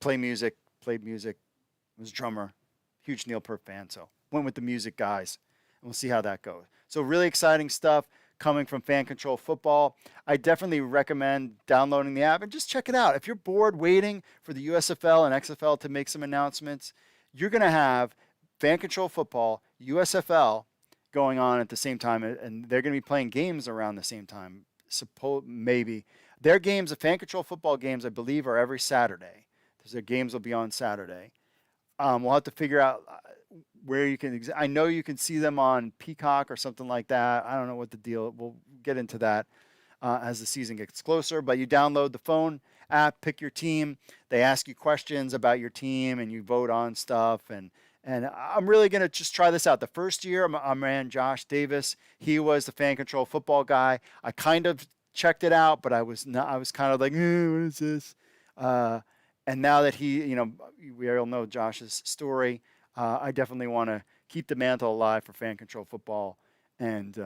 Played music, was a drummer, huge Neil Peart fan, so went with the music guys, and we'll see how that goes. So really exciting stuff coming from Fan Control Football. I definitely recommend downloading the app and just check it out. If you're bored waiting for the USFL and XFL to make some announcements, you're going to have Fan Control Football, USFL going on at the same time, and they're going to be playing games around the same time. Maybe. Their games, the Fan Control Football games, I believe, are every Saturday. Their games will be on Saturday. We'll have to figure out where you can. I know you can see them on Peacock or something like that. I don't know what the deal. We'll get into that as the season gets closer. But you download the phone app, pick your team. They ask you questions about your team, and you vote on stuff. And I'm really gonna just try this out. The first year, our man Josh Davis, he was the Fan Control Football guy. I kind of checked it out, but I was kind of like, what is this? And now that we all know Josh's story, I definitely want to keep the mantle alive for Fan Control Football and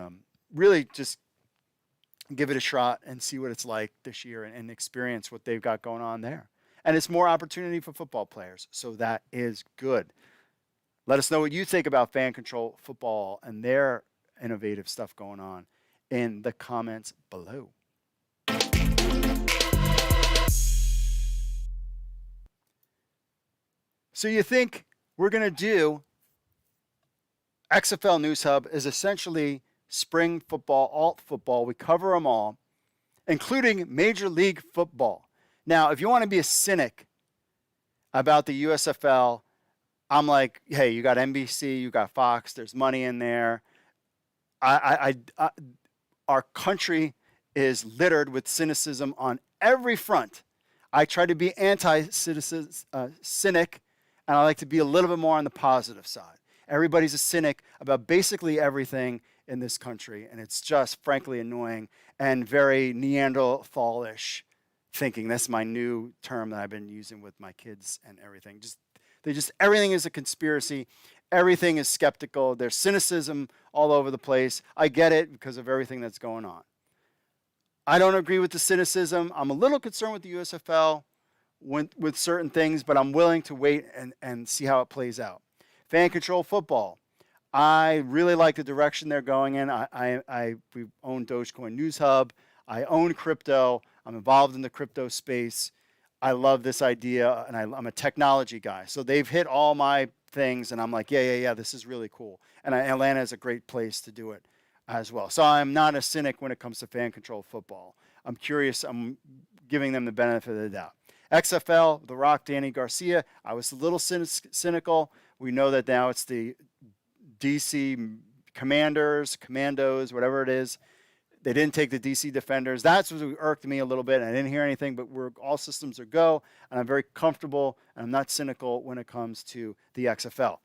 really just give it a shot and see what it's like this year and experience what they've got going on there. And it's more opportunity for football players, so that is good. Let us know what you think about Fan Control Football and their innovative stuff going on in the comments below. So you think we're going to do XFL News Hub is essentially spring football, alt football. We cover them all, including Major League Football. Now, if you want to be a cynic about the USFL, I'm like, hey, you got NBC, you got Fox, there's money in there. Our country is littered with cynicism on every front. I try to be cynic, and I like to be a little bit more on the positive side. Everybody's a cynic about basically everything in this country, and it's just frankly annoying and very Neanderthalish thinking. That's my new term that I've been using with my kids and everything. Everything is a conspiracy. Everything is skeptical. There's cynicism all over the place. I get it because of everything that's going on. I don't agree with the cynicism. I'm a little concerned with the USFL with certain things, but I'm willing to wait and see how it plays out. Fan control football. I really like the direction they're going in. We own Dogecoin News Hub. I own crypto. I'm involved in the crypto space. I love this idea, and I'm a technology guy. So they've hit all my things, and I'm like, yeah, this is really cool. And Atlanta is a great place to do it as well. So I'm not a cynic when it comes to fan control football. I'm curious. I'm giving them the benefit of the doubt. XFL, The Rock, Danny Garcia. I was a little cynical. We know that now it's the DC Commandos, whatever it is. They didn't take the DC Defenders. That's what irked me a little bit. I didn't hear anything, but all systems are go, and I'm very comfortable, and I'm not cynical when it comes to the XFL.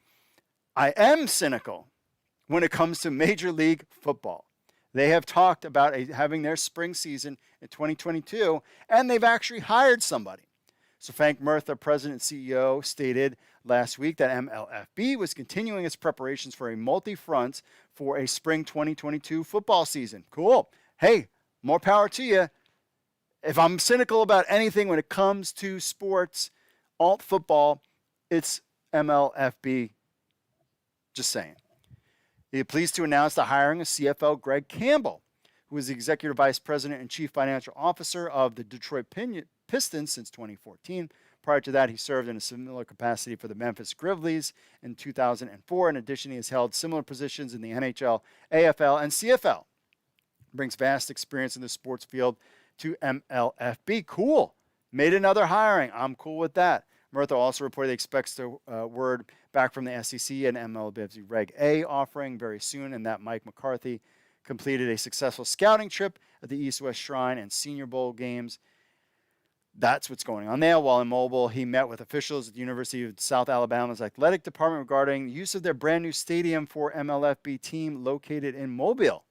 I am cynical when it comes to Major League Football. They have talked about having their spring season in 2022, and they've actually hired somebody. So Frank Murtha, president and CEO, stated last week that MLFB was continuing its preparations for a multi-front for a spring 2022 football season. Cool. Hey, more power to you. If I'm cynical about anything when it comes to sports, alt football, it's MLFB. Just saying. He pleased to announce the hiring of CFL Greg Campbell, who is the executive vice president and chief financial officer of the Detroit Pistons since 2014. Prior to that, he served in a similar capacity for the Memphis Grizzlies in 2004. In addition, he has held similar positions in the NHL, AFL, and CFL. Brings vast experience in the sports field to MLFB. Cool. Made another hiring. I'm cool with that. Murtha also reported he expects the word back from the SEC and MLB Reg A offering very soon, and that Mike McCarthy completed a successful scouting trip at the East-West Shrine and Senior Bowl games. That's what's going on there. While in Mobile, he met with officials at the University of South Alabama's athletic department regarding the use of their brand new stadium for MLFB team located in Mobile.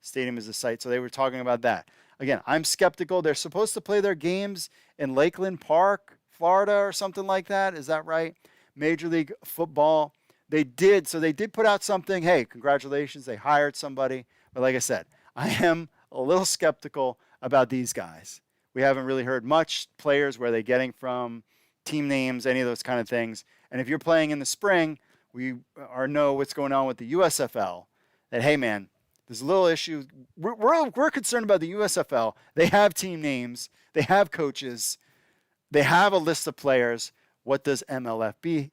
Stadium is the site, so they were talking about that. Again, I'm skeptical. They're supposed to play their games in Lakeland Park, Florida, or something like that. Is that right? Major League Football. They did put out something. Hey, congratulations, they hired somebody. But like I said, I am a little skeptical about these guys. We haven't really heard much. Players, where they're getting from, team names, any of those kind of things. And if you're playing in the spring, we know what's going on with the USFL. That, hey, man, there's a little issue. We're concerned about the USFL. They have team names. They have coaches. They have a list of players. What does MLFB?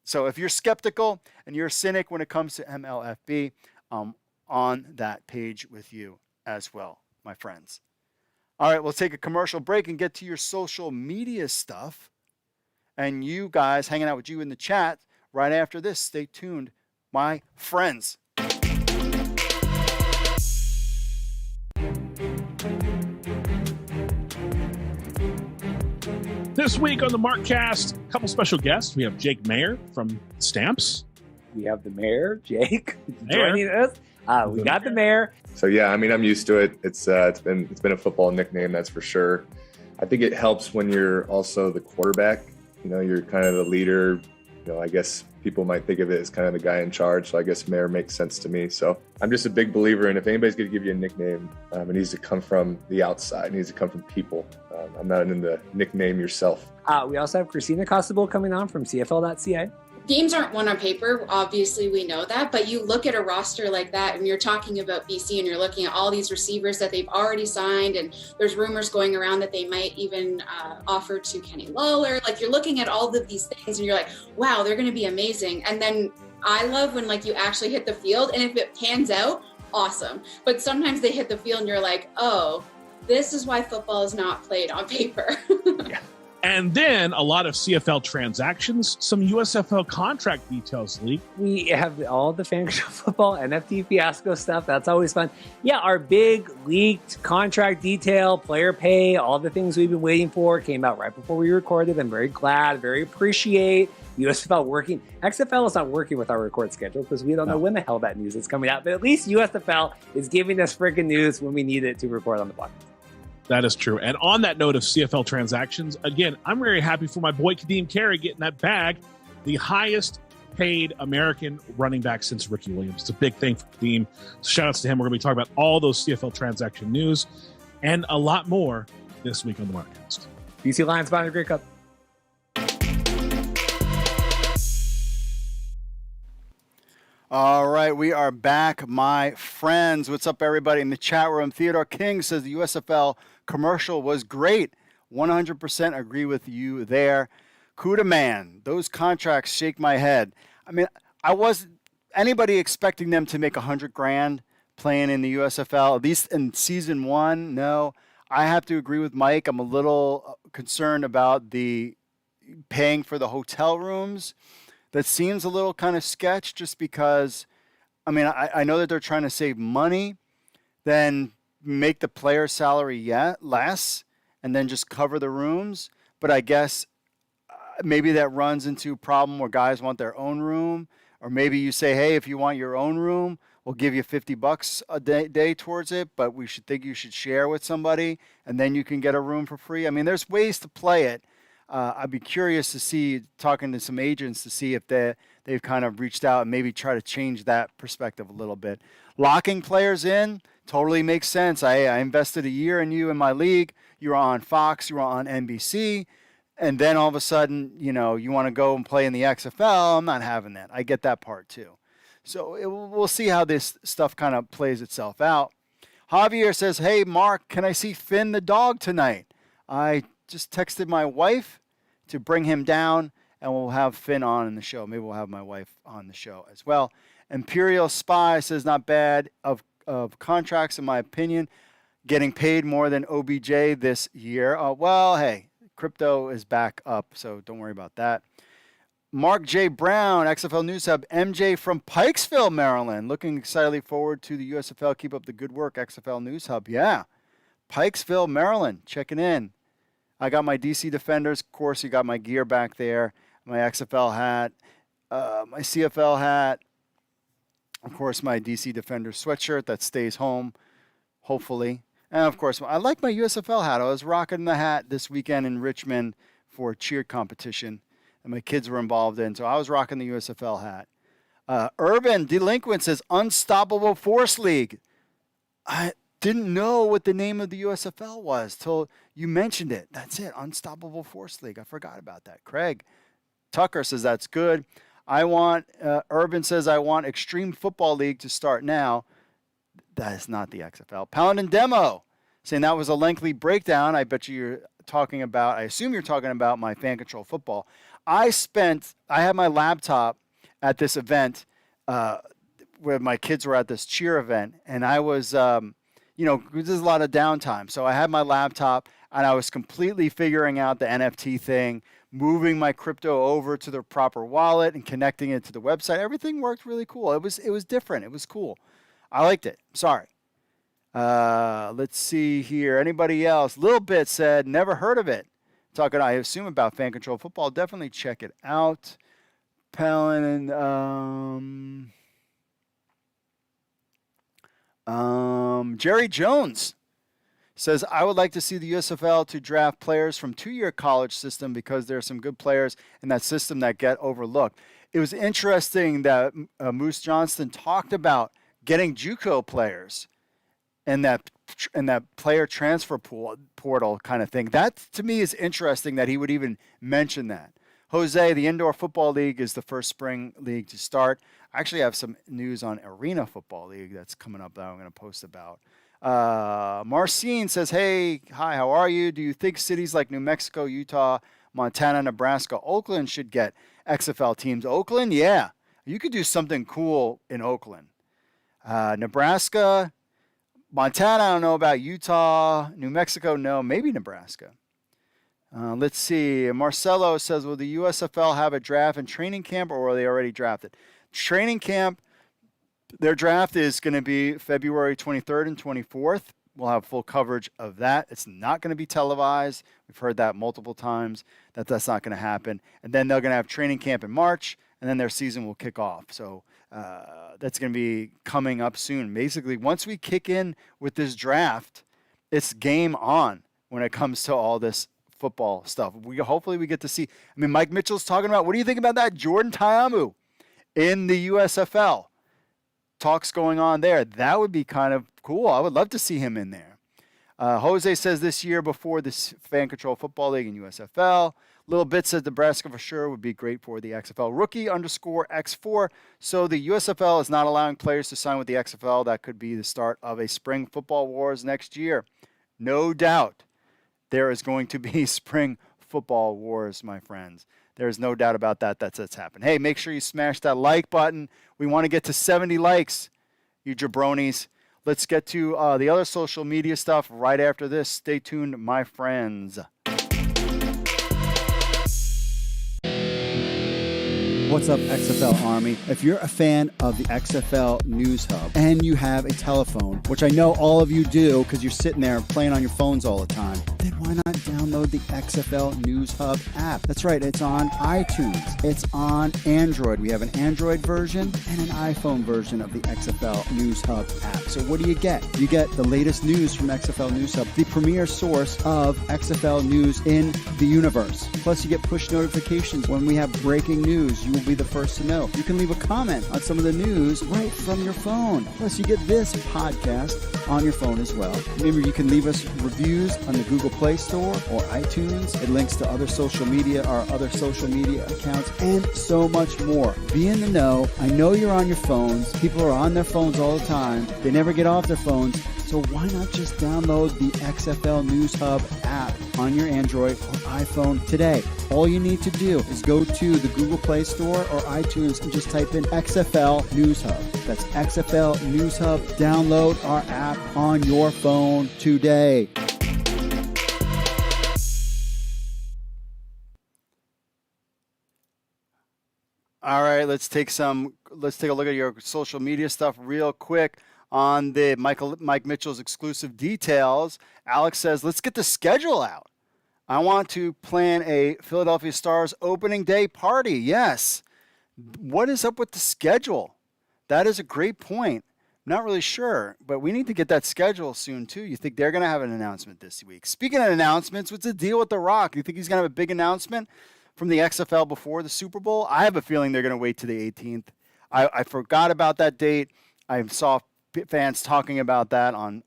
So if you're skeptical and you're a cynic when it comes to MLFB, I'm on that page with you as well, my friends. All right, we'll take a commercial break and get to your social media stuff. And you guys hanging out with you in the chat right after this. Stay tuned, my friends. This week on the Markcast, a couple special guests. We have Jake Mayer from Stamps. We have the mayor, Jake, joining us. We got the mayor. So yeah, I mean, I'm used to it. It's been a football nickname, that's for sure. I think it helps when you're also the quarterback. You know, you're kind of the leader. You know, I guess people might think of it as kind of the guy in charge. So I guess mayor makes sense to me. So I'm just a big believer in if anybody's going to give you a nickname, it needs to come from the outside. It needs to come from people. I'm not in the nickname yourself. We also have Christina Costabile coming on from CFL.ca. Games aren't won on paper. Obviously, we know that. But you look at a roster like that, and you're talking about BC, and you're looking at all these receivers that they've already signed, and there's rumors going around that they might even offer to Kenny Lawler. Like, you're looking at all of these things, and you're like, wow, they're going to be amazing. And then I love when like you actually hit the field, and if it pans out, awesome. But sometimes they hit the field and you're like, oh, this is why football is not played on paper. Yeah. And then a lot of CFL transactions, some USFL contract details leaked. We have all the fan control football, NFT fiasco stuff. That's always fun. Yeah, our big leaked contract detail, player pay, all the things we've been waiting for came out right before we recorded. I'm very glad, very appreciate USFL working. XFL is not working with our record schedule because we don't know when the hell that news is coming out. But at least USFL is giving us freaking news when we need it to record on the podcast. That is true. And on that note of CFL transactions, again, I'm very happy for my boy Kadeem Carey getting that bag, the highest paid American running back since Ricky Williams. It's a big thing for Kadeem. So shout outs to him. We're going to be talking about all those CFL transaction news and a lot more this week on the Markcast. BC Lions buying the Grey Cup. All right, we are back, my friends. What's up, everybody in the chat room? Theodore King says the USFL commercial was great. 100% agree with you there. Kuda man, those contracts shake my head. I mean, I wasn't anybody expecting them to make $100,000 playing in the USFL, at least in season one. No, I have to agree with Mike. I'm a little concerned about the paying for the hotel rooms. That seems a little kind of sketch just because, I mean, I know that they're trying to save money, then make the player salary less, and then just cover the rooms. But I guess maybe that runs into a problem where guys want their own room, or maybe you say, hey, if you want your own room, we'll give you $50 a day towards it, but we should think you should share with somebody, and then you can get a room for free. I mean, there's ways to play it. I'd be curious to see, talking to some agents, to see if they've kind of reached out and maybe try to change that perspective a little bit. Locking players in totally makes sense. I invested a year in you in my league. You were on Fox, you were on NBC, and then all of a sudden, you know, you want to go and play in the XFL. I'm not having that. I get that part too. So we'll see how this stuff kind of plays itself out. Javier says, hey, Mark, can I see Finn the dog tonight? I just texted my wife to bring him down, and we'll have Finn on in the show. Maybe we'll have my wife on the show as well. Imperial Spy says not bad of contracts, in my opinion. Getting paid more than OBJ this year. Well, hey, crypto is back up, so don't worry about that. Mark J. Brown, XFL News Hub. MJ from Pikesville, Maryland. Looking excitedly forward to the USFL. Keep up the good work, XFL News Hub. Yeah, Pikesville, Maryland. Checking in. I got my DC Defenders. Of course, you got my gear back there. My XFL hat. My CFL hat. Of course, my DC Defenders sweatshirt that stays home, hopefully. And, of course, I like my USFL hat. I was rocking the hat this weekend in Richmond for a cheer competition that my kids were involved in. So I was rocking the USFL hat. Urban Delinquent says Unstoppable Force League. I didn't know what the name of the USFL was till you mentioned it. That's it, Unstoppable Force League. I forgot about that. Craig Tucker says that's good. Urban says I want Extreme Football League to start now. That is not the XFL. Paladin Demo saying that was a lengthy breakdown. I bet I assume you're talking about my fan control football. I had my laptop at this event where my kids were at this cheer event, and I was, there's a lot of downtime. So I had my laptop, and I was completely figuring out the NFT thing, moving my crypto over to the proper wallet and connecting it to the website. Everything worked really cool. It was different. It was cool. I liked it. Sorry. Let's see here. Anybody else? Lil Bit said, never heard of it. Talking, I assume, about fan control football. Definitely check it out. Palin and Jerry Jones says, I would like to see the USFL to draft players from two-year college system because there are some good players in that system that get overlooked. It was interesting that Moose Johnston talked about getting JUCO players and that player transfer portal kind of thing. That, to me, is interesting that he would even mention that. Jose, the Indoor Football League is the first spring league to start. I actually have some news on Arena Football League that's coming up that I'm going to post about. Marcine says, hi, how are you? Do you think cities like New Mexico, Utah, Montana, Nebraska, Oakland should get XFL teams? Oakland, yeah. You could do something cool in Oakland. Nebraska, Montana, I don't know about. Utah, New Mexico, no. Maybe Nebraska. Let's see. Marcelo says, will the USFL have a draft and training camp, or are they already drafted? Training camp, their draft is going to be February 23rd and 24th. We'll have full coverage of that. It's not going to be televised. We've heard that multiple times, that's not going to happen. And then they're going to have training camp in March, and then their season will kick off. So that's going to be coming up soon. Basically, once we kick in with this draft, it's game on when it comes to all this football stuff. Hopefully we get to see. I mean, Mike Mitchell's talking about, what do you think about that? Jordan Ta'amu in the USFL. Talks going on there. That would be kind of cool. I would love to see him in there. Jose says this year before this Fan Control Football League in USFL. Little Bit says Nebraska for sure would be great for the XFL. Rookie_X4. So the USFL is not allowing players to sign with the XFL. That could be the start of a spring football wars next year. No doubt there is going to be spring football wars, my friends. There's no doubt about that. That's happened. Hey, make sure you smash that like button. We want to get to 70 likes, you jabronis. Let's get to the other social media stuff right after this. Stay tuned, my friends. What's up, XFL Army? If you're a fan of the XFL News Hub and you have a telephone, which I know all of you do because you're sitting there playing on your phones all the time, then why not download the XFL News Hub app? That's right, it's on iTunes. It's on Android. We have an Android version and an iPhone version of the XFL News Hub app. So what do you get? You get the latest news from XFL News Hub, the premier source of XFL news in the universe. Plus, you get push notifications when we have breaking news. You will be the first to know. You can leave a comment on some of the news right from your phone. Plus, you get this podcast on your phone as well. Remember, you can leave us reviews on the Google Play Store or iTunes. It links to other social media, our other social media accounts, and so much more. Be in the know. I know you're on your phones. People are on their phones all the time. They never get off their phones. So why not just download the XFL News Hub app on your Android or iPhone today? All you need to do is go to the Google Play Store or iTunes and just type in XFL News Hub. That's XFL News Hub. Download our app on your phone today. All right, let's take a look at your social media stuff real quick. On the Mike Mitchell's exclusive details, Alex says, let's get the schedule out. I want to plan a Philadelphia Stars opening day party. Yes. What is up with the schedule? That is a great point. Not really sure, but we need to get that schedule soon, too. You think they're going to have an announcement this week? Speaking of announcements, what's the deal with The Rock? You think he's going to have a big announcement from the XFL before the Super Bowl? I have a feeling they're going to wait to the 18th. I forgot about that date. I saw fans talking about that on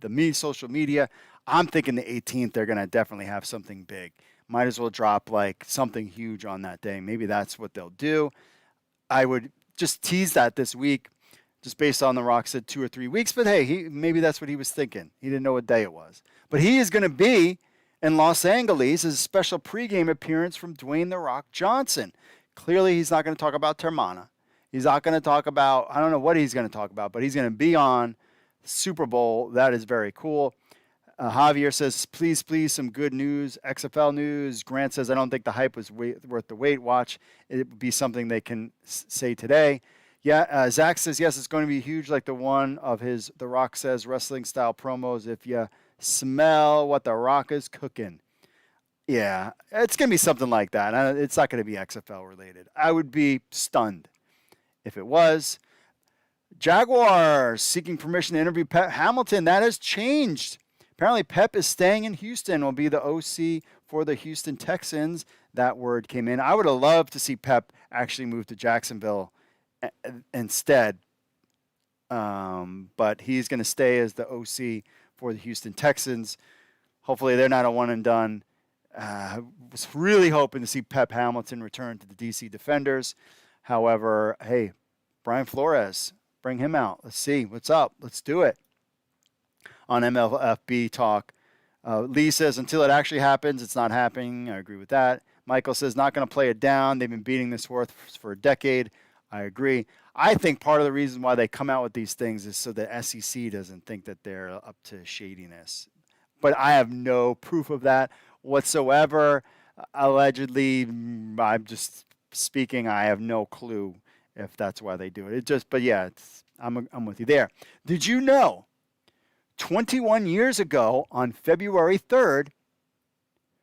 the social media. I'm thinking the 18th, they're going to definitely have something big. Might as well drop like something huge on that day. Maybe that's what they'll do. I would just tease that this week, just based on The Rock said 2 or 3 weeks. But hey, maybe that's what he was thinking. He didn't know what day it was. But he is going to be in Los Angeles as a special pregame appearance from Dwayne The Rock Johnson. Clearly, he's not going to talk about Termana. He's not going to talk about, I don't know what he's going to talk about, but he's going to be on Super Bowl. That is very cool. Javier says, please, some good news, XFL news. Grant says, I don't think the hype was worth the wait. Watch. It would be something they can say today. Yeah, Zach says, yes, it's going to be huge, like the one of his The Rock Says wrestling-style promos. If you smell what The Rock is cooking. Yeah, it's going to be something like that. It's not going to be XFL related. I would be stunned if it was. Jaguars seeking permission to interview Pep Hamilton. That has changed. Apparently, Pep is staying in Houston, will be the OC for the Houston Texans. That word came in. I would have loved to see Pep actually move to Jacksonville instead. But he's going to stay as the OC for the Houston Texans. Hopefully, they're not a one and done. Was really hoping to see Pep Hamilton return to the DC Defenders. However, hey, Brian Flores, bring him out. Let's see what's up. Let's do it. On MLFB Talk, Lee says, until it actually happens, it's not happening. I agree with that. Michael says, not going to play it down. They've been beating this horse for a decade. I agree. I think part of the reason why they come out with these things is so the SEC doesn't think that they're up to shadiness. But I have no proof of that whatsoever. Allegedly, I'm just speaking. I have no clue if that's why they do it. But yeah, I'm with you there. Did you know 21 years ago on February 3rd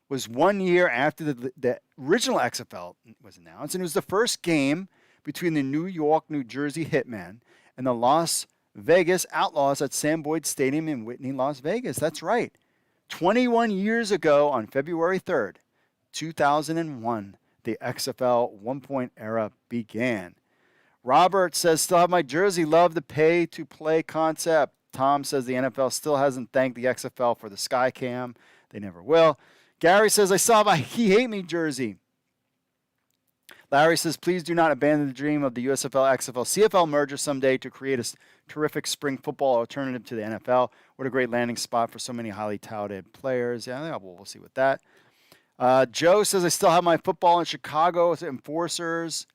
was 1 year after the original XFL was announced, and it was the first game between the New York, New Jersey Hitmen and the Las Vegas Outlaws at Sam Boyd Stadium in Whitney, Las Vegas. That's right. 21 years ago on February 3rd, 2001, the XFL 1-point era began. Robert says, still have my jersey. Love the pay-to-play concept. Tom says the NFL still hasn't thanked the XFL for the Sky Cam. They never will. Gary says, I saw my He Hate Me jersey. Larry says, please do not abandon the dream of the USFL, XFL, CFL merger someday to create a terrific spring football alternative to the NFL. What a great landing spot for so many highly touted players. Yeah, we'll see with that. Joe says, I still have my football in Chicago Enforcers.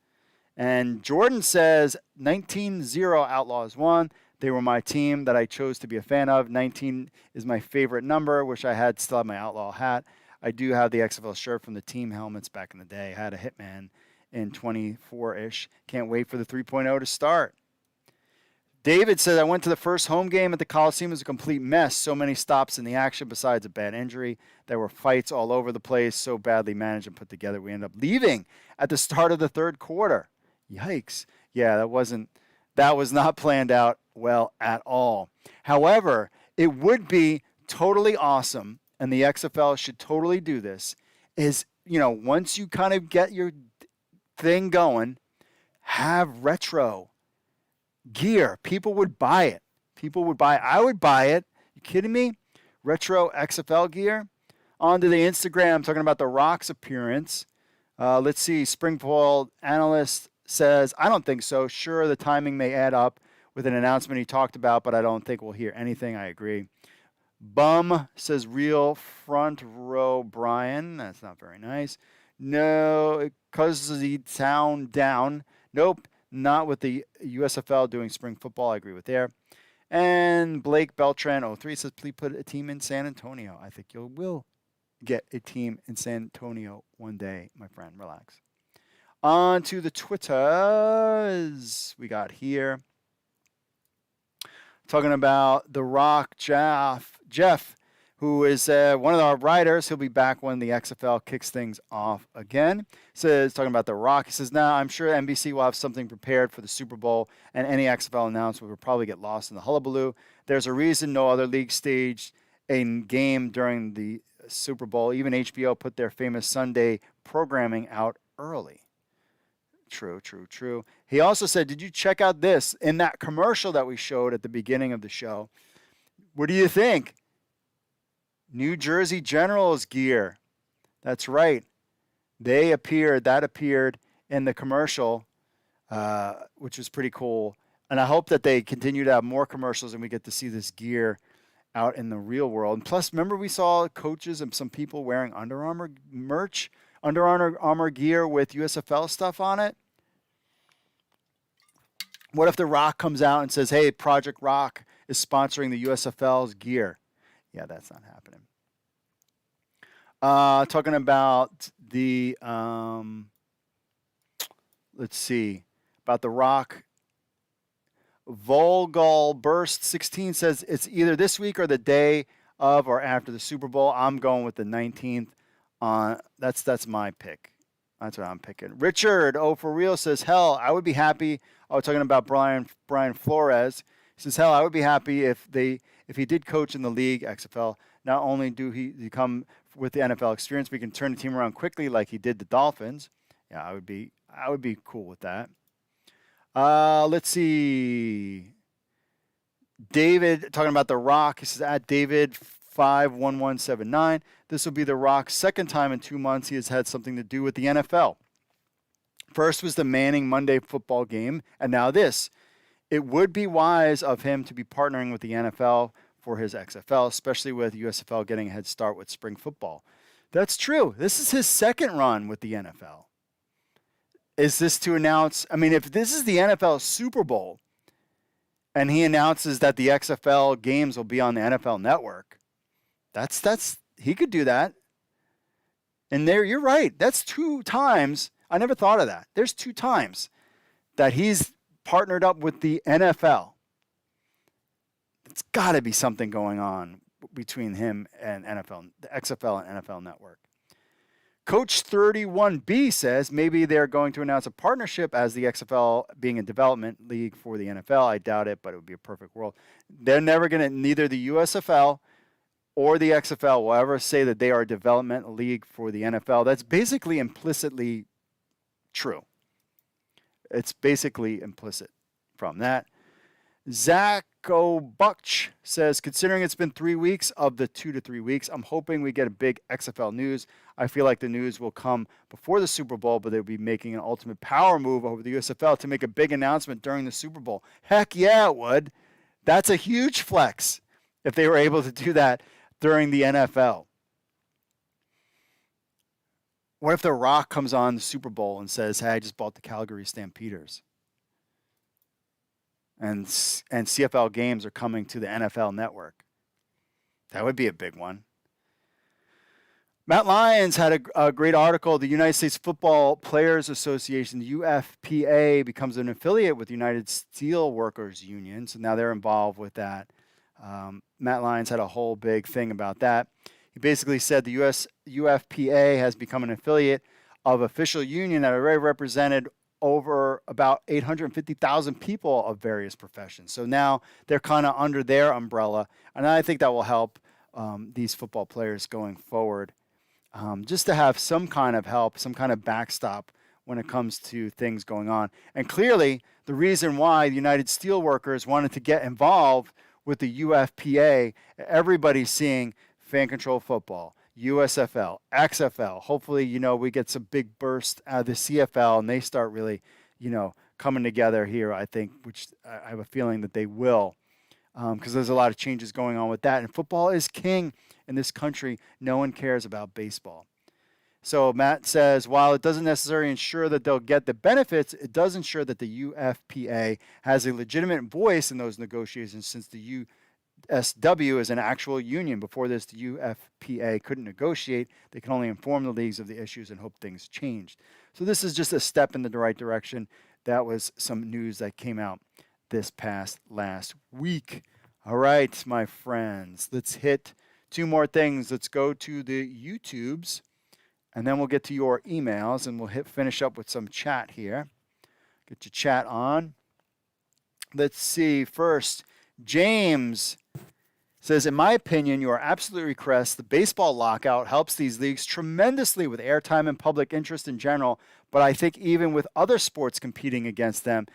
And Jordan says, 19-0 Outlaws won. They were my team that I chose to be a fan of. 19 is my favorite number. Wish I had still have my Outlaw hat. I do have the XFL shirt from the team helmets back in the day. I had a Hitman in 24-ish. Can't wait for the 3.0 to start. David says, I went to the first home game at the Coliseum. It was a complete mess. So many stops in the action besides a bad injury. There were fights all over the place, so badly managed and put together. We ended up leaving at the start of the third quarter. Yikes. Yeah, that was not planned out well at all. However, it would be totally awesome, and the XFL should totally do this, is, once you kind of get your thing going, have retro gear. People would buy it. I would buy it. You kidding me? Retro XFL gear. On to the Instagram, talking about The Rock's appearance. Let's see. Springfield analyst says, I don't think so. Sure, the timing may add up with an announcement he talked about, but I don't think we'll hear anything. I agree. Bum says, real front row Brian. That's not very nice. No, because the town down. Nope, not with the USFL doing spring football. I agree with there. And Blake Beltran 03 says, please put a team in San Antonio. I think you will get a team in San Antonio one day, my friend. Relax. On to the Twitters we got here. Talking about The Rock, Jeff, who is one of our writers. He'll be back when the XFL kicks things off again. Says, talking about The Rock, he says, I'm sure NBC will have something prepared for the Super Bowl, and any XFL announcement will probably get lost in the hullabaloo. There's a reason no other league staged a game during the Super Bowl. Even HBO put their famous Sunday programming out early. True. He also said, did you check out this in that commercial that we showed at the beginning of the show? What do you think? New Jersey Generals gear. That's right. That appeared in the commercial, which was pretty cool. And I hope that they continue to have more commercials and we get to see this gear out in the real world. And plus, remember we saw coaches and some people wearing Under Armour merch, Under Armour gear with USFL stuff on it. What if The Rock comes out and says, hey, Project Rock is sponsoring the USFL's gear? Yeah, that's not happening. Talking about the, let's see, about The Rock. Volgal Burst 16 says it's either this week or the day of or after the Super Bowl. I'm going with the 19th. That's my pick. That's what I'm picking. Richard, for real, says, hell, I would be happy. Talking about Brian Flores. He says, hell, I would be happy if he did coach in the league, XFL. Not only do he come with the NFL experience, we can turn the team around quickly like he did the Dolphins. Yeah, I would be cool with that. Let's see. David, talking about The Rock. He says, at David 51179. This will be The Rock's second time in 2 months he has had something to do with the NFL. First was the Manning Monday football game, and now this. It would be wise of him to be partnering with the NFL for his XFL, especially with USFL getting a head start with spring football. That's true. This is his second run with the NFL. Is this to announce? I mean, if this is the NFL Super Bowl and he announces that the XFL games will be on the NFL Network, that's he could do that. And there, you're right. That's 2 times. I never thought of that. There's 2 times that he's partnered up with the NFL. It's got to be something going on between him and NFL, the XFL and NFL Network. Coach 31B says maybe they're going to announce a partnership as the XFL being a development league for the NFL. I doubt it, but it would be a perfect world. They're never going to, neither the USFL or the XFL will ever say that they are a development league for the NFL. That's basically implicitly true. It's basically implicit from that. Zacho Butch says, considering it's been 3 weeks of the 2 to 3 weeks, I'm hoping we get a big XFL news. I feel like the news will come before the Super Bowl, but they'll be making an ultimate power move over the USFL to make a big announcement during the Super Bowl. Heck yeah, it would. That's a huge flex if they were able to do that during the NFL. What if The Rock comes on the Super Bowl and says, hey, I just bought the Calgary Stampeders? And CFL games are coming to the NFL Network. That would be a big one. Matt Lyons had a great article. The United States Football Players Association, the UFPA, becomes an affiliate with the United Steelworkers Union. So now they're involved with that. Matt Lyons had a whole big thing about that. He basically said the UFPA has become an affiliate of official union that already represented over about 850,000 people of various professions. So now they're kind of under their umbrella, and I think that will help these football players going forward, just to have some kind of help, some kind of backstop when it comes to things going on. And clearly, the reason why the United Steelworkers wanted to get involved with the UFPA, everybody's seeing fan control football, USFL, XFL. Hopefully, we get some big burst out of the CFL and they start really, coming together here, I think, which I have a feeling that they will, because there's a lot of changes going on with that. And football is king in this country. No one cares about baseball. So Matt says, while it doesn't necessarily ensure that they'll get the benefits, it does ensure that the UFPA has a legitimate voice in those negotiations, since the USW is an actual union. Before this, the UFPA couldn't negotiate. They can only inform the leagues of the issues and hope things changed. So this is just a step in the right direction. That was some news that came out this past last week. All right, my friends, let's hit 2 more things. Let's go to the YouTubes, and then we'll get to your emails, and we'll finish up with some chat here. Get your chat on. Let's see. First, James says, in my opinion, you are absolutely correct. The baseball lockout helps these leagues tremendously with airtime and public interest in general, but I think even with other sports competing against them,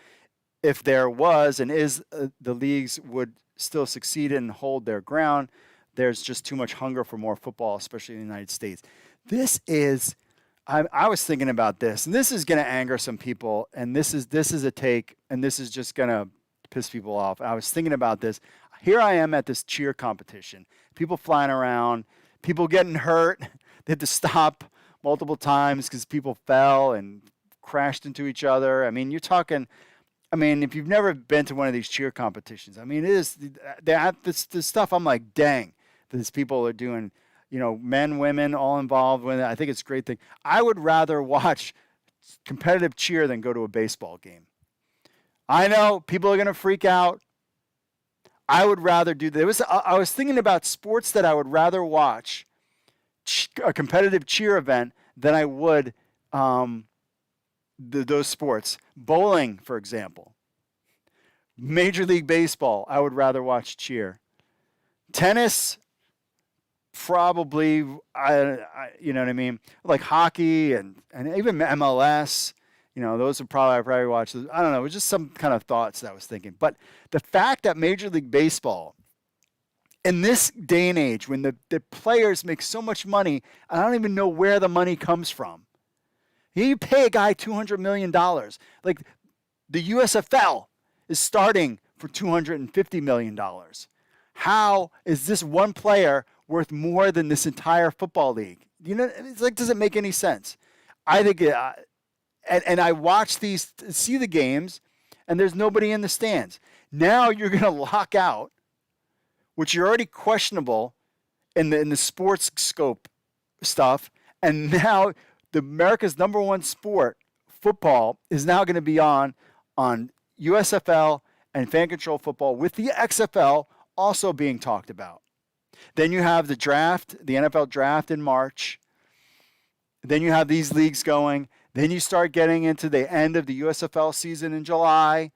if there was and is, the leagues would still succeed and hold their ground. There's just too much hunger for more football, especially in the United States. This is, I was thinking about this, and this is going to anger some people, and this is a take, and this is just going to piss people off. I was thinking about this. Here I am at this cheer competition. People flying around, people getting hurt. They had to stop multiple times because people fell and crashed into each other. I mean, you're talking, if you've never been to one of these cheer competitions, it is, they have this stuff. I'm like, dang, these people are doing, men, women, all involved with it. I think it's a great thing. I would rather watch competitive cheer than go to a baseball game. I know people are going to freak out. I would rather do that. I was thinking about sports that I would rather watch a competitive cheer event than I would those sports. Bowling, for example. Major League Baseball, I would rather watch cheer. Tennis, probably, you know what I mean? Like hockey and even MLS. Those would I'd probably watch. I don't know. It was just some kind of thoughts that I was thinking. But the fact that Major League Baseball, in this day and age, when the players make so much money, I don't even know where the money comes from. You pay a guy $200 million. Like the USFL is starting for $250 million. How is this one player worth more than this entire football league? It's like, does it make any sense? I think And I watch see the games, and there's nobody in the stands. Now you're going to lock out, which you're already questionable in the sports scope stuff, and now the America's number one sport, football, is now going to be on USFL and fan control football, with the XFL also being talked about. Then you have the draft, the NFL draft in March. Then you have these leagues going. Then you start getting into the end of the USFL season in July.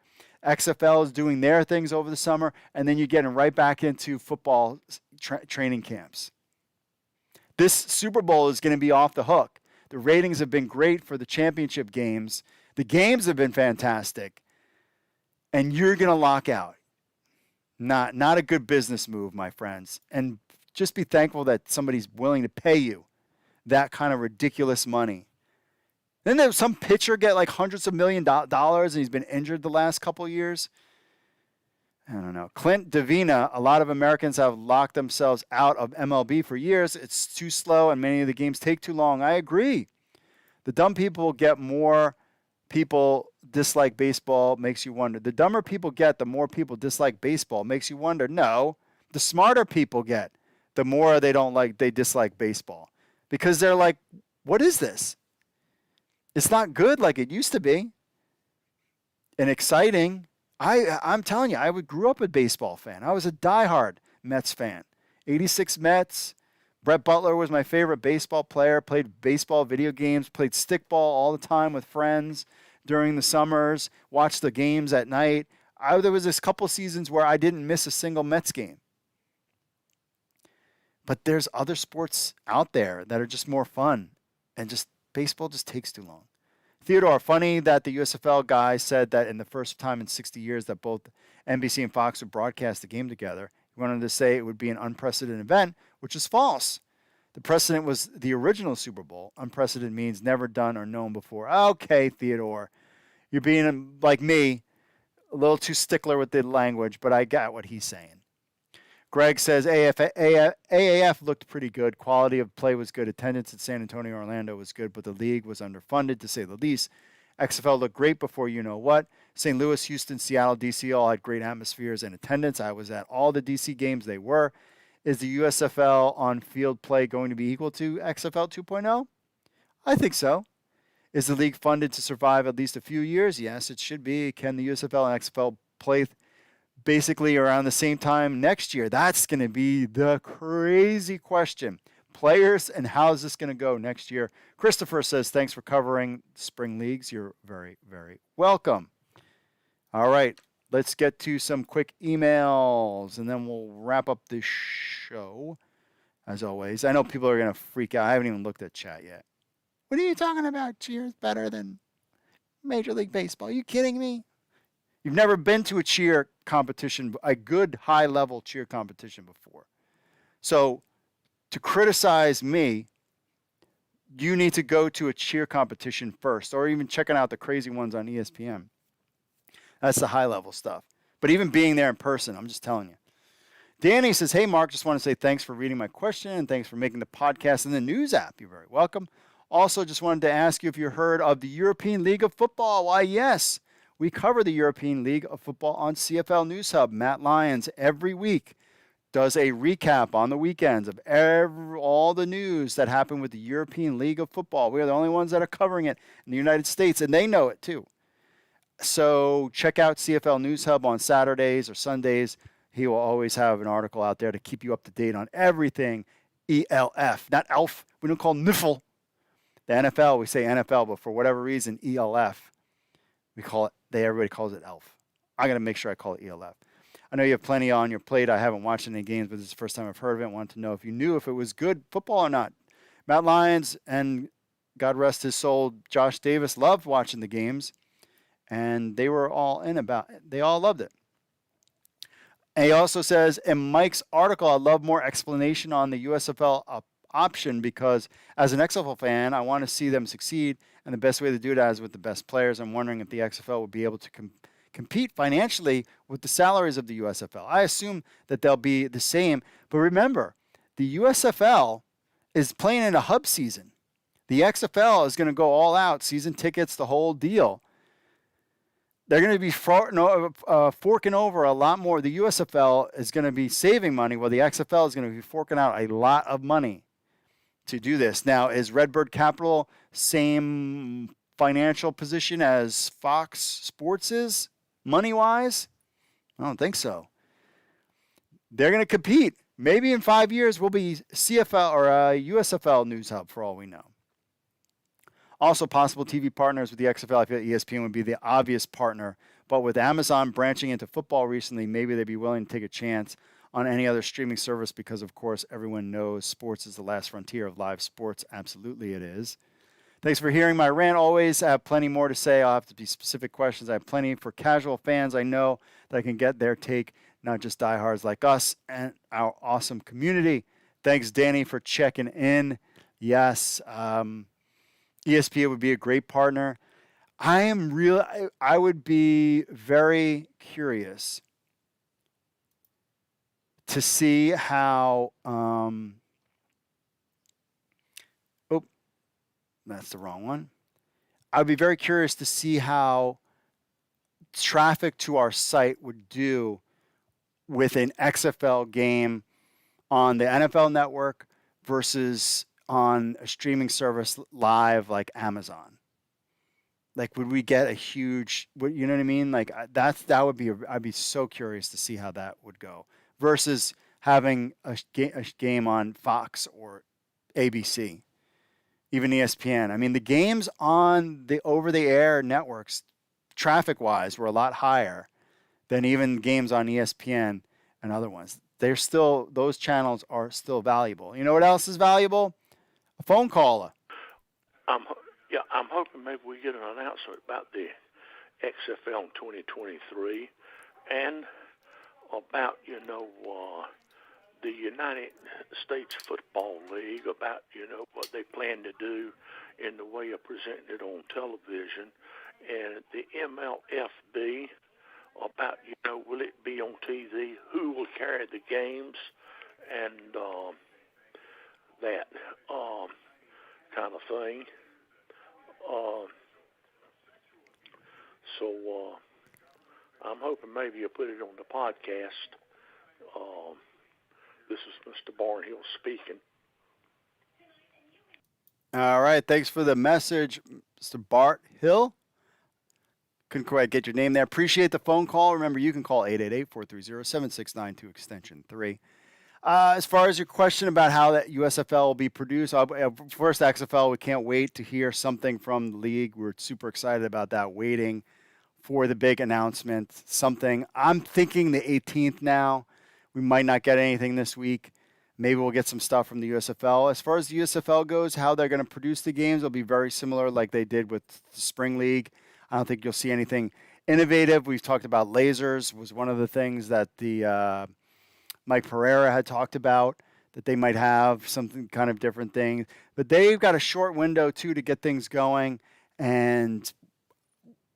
XFL is doing their things over the summer. And then you're getting right back into football training camps. This Super Bowl is going to be off the hook. The ratings have been great for the championship games. The games have been fantastic. And you're going to lock out. Not a good business move, my friends. And just be thankful that somebody's willing to pay you that kind of ridiculous money. Then there's some pitcher get like hundreds of $millions and he's been injured the last couple of years. I don't know. Clint Davina, a lot of Americans have locked themselves out of MLB for years. It's too slow and many of the games take too long. I agree. The dumb people get more people dislike baseball, makes you wonder. The dumber people get, the more people dislike baseball, makes you wonder. No, the smarter people get, the more they dislike baseball. Because they're like, what is this? It's not good like it used to be. And exciting. I'm telling you, I grew up a baseball fan. I was a diehard Mets fan. 86 Mets. Brett Butler was my favorite baseball player. Played baseball video games. Played stickball all the time with friends during the summers. Watched the games at night. There was this couple seasons where I didn't miss a single Mets game. But there's other sports out there that are just more fun. And just baseball just takes too long. Theodore, funny that the USFL guy said that in the first time in 60 years that both NBC and Fox would broadcast the game together. He wanted to say it would be an unprecedented event, which is false. The precedent was the original Super Bowl. Unprecedented means never done or known before. Okay, Theodore, you're being like me, a little too stickler with the language, but I got what he's saying. Greg says AAF looked pretty good. Quality of play was good. Attendance at San Antonio, Orlando was good, but the league was underfunded, to say the least. XFL looked great before you know what. St. Louis, Houston, Seattle, D.C. all had great atmospheres and attendance. I was at all the D.C. games they were. Is the USFL on field play going to be equal to XFL 2.0? I think so. Is the league funded to survive at least a few years? Yes, it should be. Can the USFL and XFL play basically around the same time next year? That's going to be the crazy question. Players, and how is this going to go next year? Christopher says, thanks for covering spring leagues. You're very, very welcome. All right, let's get to some quick emails, and then we'll wrap up this show, as always. I know people are going to freak out. I haven't even looked at chat yet. What are you talking about? Cheer's better than Major League Baseball. Are you kidding me? You've never been to a cheer competition, a good high-level cheer competition before. So to criticize me, you need to go to a cheer competition first, or even checking out the crazy ones on ESPN. That's the high-level stuff. But even being there in person, I'm just telling you. Danny says, hey, Mark, just want to say thanks for reading my question, and thanks for making the podcast in the news app. You're very welcome. Also, just wanted to ask you if you heard of the European League of Football. Why, yes. We cover the European League of Football on CFL News Hub. Matt Lyons every week does a recap on the weekends of all the news that happened with the European League of Football. We are the only ones that are covering it in the United States, and they know it too. So check out CFL News Hub on Saturdays or Sundays. He will always have an article out there to keep you up to date on everything ELF. Not ELF. We don't call NIFL. The NFL, we say NFL, but for whatever reason, ELF. We call it, everybody calls it ELF. I'm going to make sure I call it ELF. I know you have plenty on your plate. I haven't watched any games, but this is the first time I've heard of it. I wanted to know if you knew if it was good football or not. Matt Lyons and, God rest his soul, Josh Davis loved watching the games, and they were all in about it. They all loved it. And he also says, in Mike's article, I'd love more explanation on the USFL option, because as an XFL fan, I want to see them succeed, and the best way to do that is with the best players. I'm wondering if the XFL will be able to compete financially with the salaries of the USFL. I assume that they'll be the same, but remember, the USFL is playing in a hub season. The XFL is going to go all out, season tickets, the whole deal. They're going to be forking over a lot more. The USFL is going to be saving money, while the XFL is going to be forking out a lot of money to do this. Now, is Redbird Capital same financial position as Fox Sports is, money-wise? I don't think so. They're going to compete. Maybe in 5 years, we'll be CFL or USFL News Hub for all we know. Also, possible TV partners with the XFL. I feel ESPN would be the obvious partner. But with Amazon branching into football recently, maybe they'd be willing to take a chance on any other streaming service because, of course, everyone knows sports is the last frontier of live sports. Absolutely it is. Thanks for hearing my rant. Always, I have plenty more to say. I'll have to be specific questions. I have plenty for casual fans. I know that I can get their take, not just diehards like us and our awesome community. Thanks, Danny, for checking in. Yes, ESPN would be a great partner. I would be very curious to see how, that's the wrong one. I'd be very curious to see how traffic to our site would do with an XFL game on the NFL Network versus on a streaming service live like Amazon. Like, would we get a huge, you know what I mean? Like, that would be, I'd be so curious to see how that would go versus having a game on Fox or ABC, even ESPN. I mean, the games on the over-the-air networks, traffic-wise, were a lot higher than even games on ESPN and other ones. Those channels are still valuable. You know what else is valuable? A phone caller. I'm hoping maybe we get an announcement about the XFL in 2023 and about, the United States Football League, about, what they plan to do in the way of presenting it on television, and the MLFB about, will it be on TV, who will carry the games, and that kind of thing. So I'm hoping maybe you'll put it on the podcast. This is Mr. Barnhill speaking. All right. Thanks for the message, Mr. Bart Hill. Couldn't quite get your name there. Appreciate the phone call. Remember, you can call 888-430-7692, extension 3. As far as your question about how that USFL will be produced, first, XFL, we can't wait to hear something from the league. We're super excited about that, waiting for the big announcement. Something, I'm thinking the 18th now. We might not get anything this week. Maybe we'll get some stuff from the USFL. As far as the USFL goes, how they're going to produce the games will be very similar like they did with the Spring League. I don't think you'll see anything innovative. We've talked about lasers was one of the things that the Mike Pereira had talked about, that they might have something kind of different thing. But they've got a short window, too, to get things going. And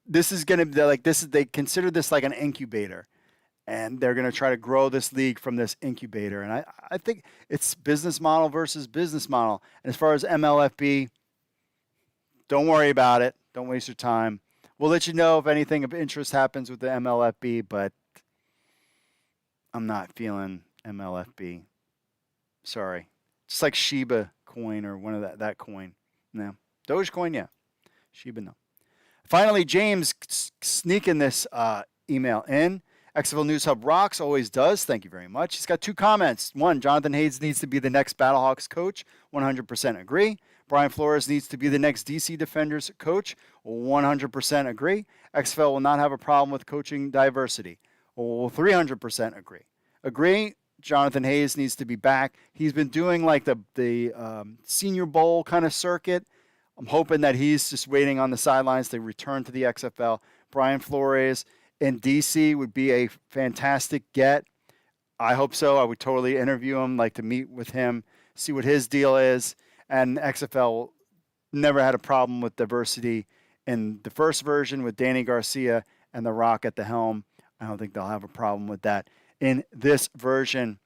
this is going to be like this. They consider this like an incubator. And they're going to try to grow this league from this incubator. And I think it's business model versus business model. And as far as MLFB, don't worry about it. Don't waste your time. We'll let you know if anything of interest happens with the MLFB, but I'm not feeling MLFB. Sorry. Just like Shiba coin or one of that coin. No. Dogecoin, yeah. Shiba, no. Finally, James sneaking this email in. XFL News Hub rocks, always does. Thank you very much. He's got 2 comments. 1, Jonathan Hayes needs to be the next Battlehawks coach. 100% agree. Brian Flores needs to be the next DC Defenders coach. 100% agree. XFL will not have a problem with coaching diversity. 300% agree. Agree. Jonathan Hayes needs to be back. He's been doing like the Senior Bowl kind of circuit. I'm hoping that he's just waiting on the sidelines to return to the XFL. Brian Flores in DC would be a fantastic get. I hope so. I would totally interview him, like to meet with him, see what his deal is. And XFL never had a problem with diversity in the first version with Danny Garcia and The Rock at the helm. I don't think they'll have a problem with that in this version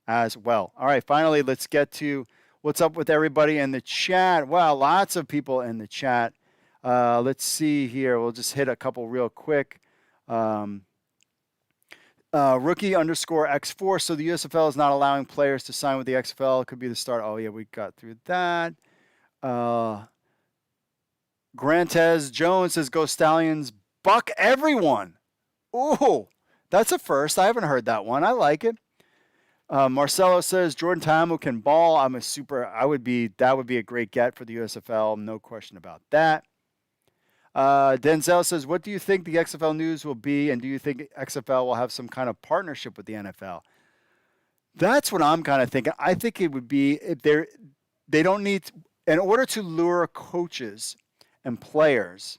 as well. All right, finally, let's get to What's up with everybody in the chat? Wow, lots of people in the chat. Let's see here. We'll just hit a couple real quick. Rookie_X4. So the USFL is not allowing players to sign with the XFL. It could be the start. Oh, yeah, we got through that. Grantez Jones says, Go Stallions, buck everyone. Ooh, that's a first. I haven't heard that one. I like it. Marcelo says, Jordan Ta'amu can ball. That would be a great get for the USFL. No question about that. Denzel says, what do you think the XFL news will be, and do you think XFL will have some kind of partnership with the NFL? That's what I'm kind of thinking. I think it would be if they don't need, in order to lure coaches and players,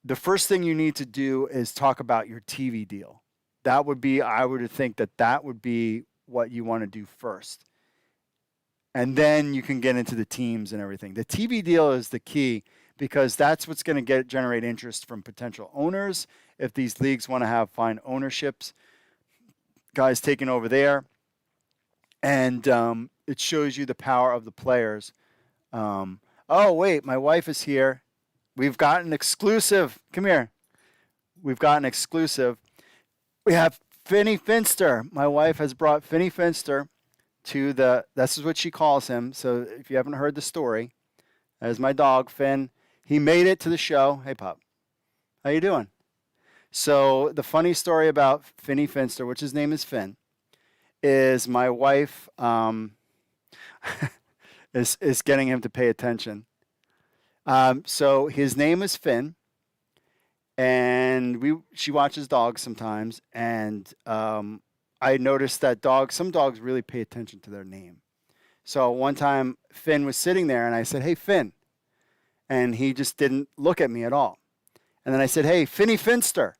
the first thing you need to do is talk about your TV deal. That would be, I would think that would be what you want to do first. And then you can get into the teams and everything. The TV deal is the key, because that's what's going to generate interest from potential owners. If these leagues want to have fine ownerships, guys taking over there. And it shows you the power of the players. Oh, wait, my wife is here. We've got an exclusive. Come here. We've got an exclusive. We have Finny Finster. My wife has brought Finny Finster to this is what she calls him. So if you haven't heard the story, that is my dog, Finn. He made it to the show. Hey, pup. How you doing? So the funny story about Finny Finster, which his name is Finn, is my wife is getting him to pay attention. So his name is Finn, and she watches dogs sometimes, and I noticed that some dogs really pay attention to their name. So one time Finn was sitting there, and I said, hey, Finn. And he just didn't look at me at all. And then I said, hey, Finny Finster.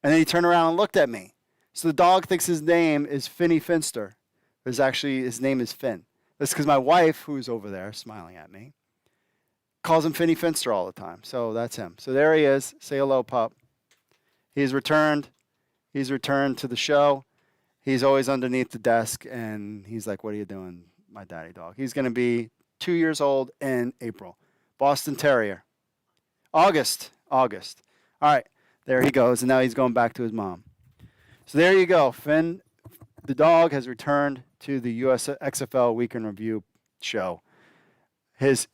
And then he turned around and looked at me. So the dog thinks his name is Finny Finster. But his name is Finn. That's because my wife, who's over there smiling at me, calls him Finny Finster all the time. So that's him. So there he is. Say hello, pup. He's returned. He's returned to the show. He's always underneath the desk. And he's like, what are you doing, my daddy dog? He's going to be 2 years old in April. Boston Terrier. August. All right, there he goes, and now he's going back to his mom. So there you go. Finn, the dog, has returned to the XFL Week in Review show.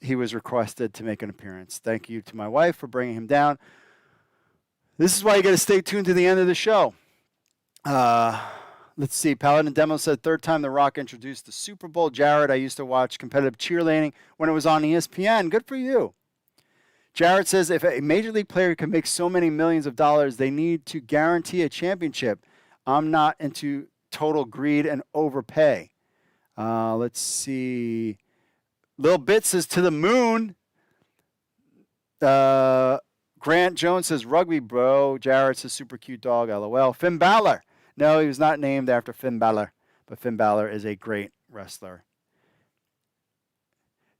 He was requested to make an appearance. Thank you to my wife for bringing him down. This is why you got to stay tuned to the end of the show. Let's see. Paladin Demo said, third time The Rock introduced the Super Bowl. Jared, I used to watch competitive cheerleading when it was on ESPN. Good for you. Jared says, if a major league player can make so many millions of dollars, they need to guarantee a championship. I'm not into total greed and overpay. Let's see. Lil Bit says, to the moon. Grant Jones says, rugby, bro. Jared says, super cute dog, LOL. Finn Balor. No, he was not named after Finn Balor, but Finn Balor is a great wrestler.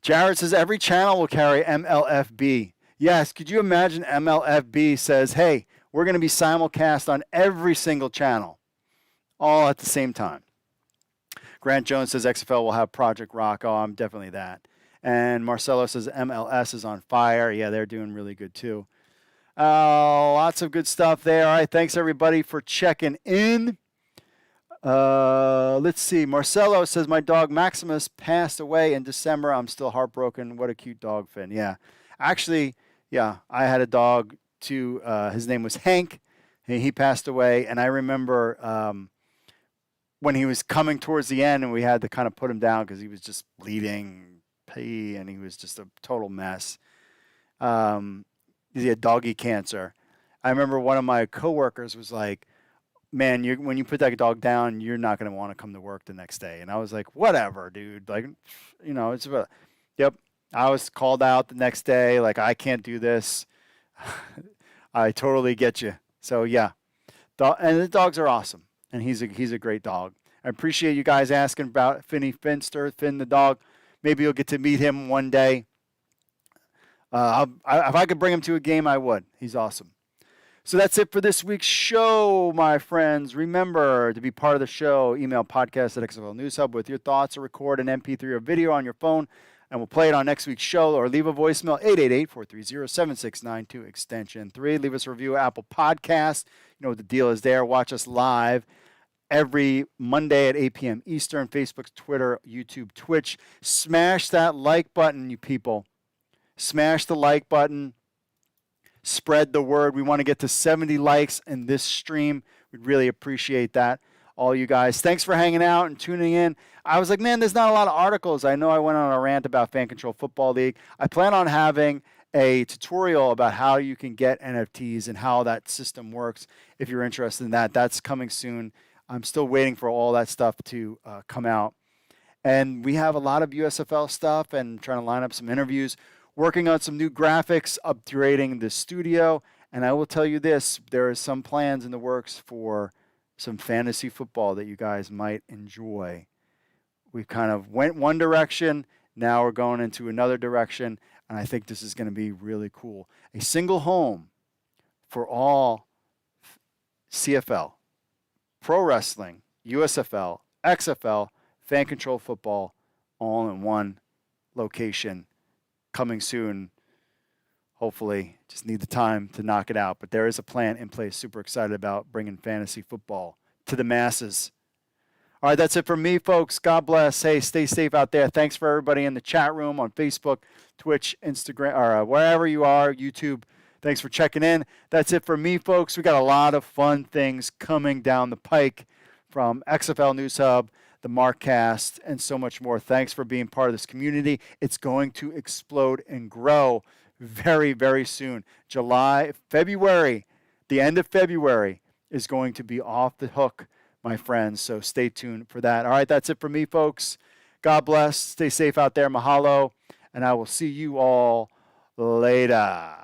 Jared says, every channel will carry MLFB. Yes, could you imagine MLFB says, hey, we're going to be simulcast on every single channel, all at the same time. Grant Jones says, XFL will have Project Rock. Oh, I'm definitely that. And Marcelo says, MLS is on fire. Yeah, they're doing really good too. Lots of good stuff there. All right, thanks everybody for checking in. Let's see. Marcelo says, my dog Maximus passed away in December. I'm still heartbroken. What a cute dog, Finn. Yeah. Actually, yeah, I had a dog too. His name was Hank. He passed away. And I remember when he was coming towards the end and we had to kind of put him down because he was just bleeding, and he was just a total mess. He had doggy cancer. I remember one of my coworkers was like, man, when you put that dog down, you're not going to want to come to work the next day. And I was like, whatever, dude. Like, it's about, yep. I was called out the next day. Like, I can't do this. I totally get you. So yeah. And the dogs are awesome. And he's a great dog. I appreciate you guys asking about Finny Finster, Finn the dog. Maybe you'll get to meet him one day. If I could bring him to a game, I would. He's awesome. So that's it for this week's show, my friends. Remember to be part of the show. Email podcast@XFL News Hub with your thoughts, or record an MP3 or video on your phone, and we'll play it on next week's show, or leave a voicemail, 888-430-7692, extension 3. Leave us a review at Apple Podcasts. You know what the deal is there. Watch us live every Monday at 8 p.m. Eastern, Facebook, Twitter, YouTube, Twitch. Smash that like button, you people. Smash the like button. Spread the word. We want to get to 70 likes in this stream. We'd really appreciate that, all you guys. Thanks for hanging out and tuning in. I was like, man, there's not a lot of articles. I know I went on a rant about Fan Control Football League. I plan on having a tutorial about how you can get NFTs and how that system works. If you're interested in that, that's coming soon. I'm still waiting for all that stuff to come out. And we have a lot of USFL stuff and trying to line up some interviews, working on some new graphics, upgrading the studio. And I will tell you this, there are some plans in the works for some fantasy football that you guys might enjoy. We kind of went one direction, now we're going into another direction, and I think this is going to be really cool. A single home for all CFL, pro wrestling, USFL, XFL, fan control football, all in one location. Coming soon, hopefully. Just need the time to knock it out. But there is a plan in place. Super excited about bringing fantasy football to the masses. All right, that's it from me, folks. God bless. Hey, stay safe out there. Thanks for everybody in the chat room on Facebook, Twitch, Instagram, or wherever you are, YouTube. Thanks for checking in. That's it for me, folks. We got a lot of fun things coming down the pike from XFL News Hub, the Markcast, and so much more. Thanks for being part of this community. It's going to explode and grow very, very soon. February, the end of February is going to be off the hook, my friends. So stay tuned for that. All right, that's it for me, folks. God bless. Stay safe out there. Mahalo. And I will see you all later.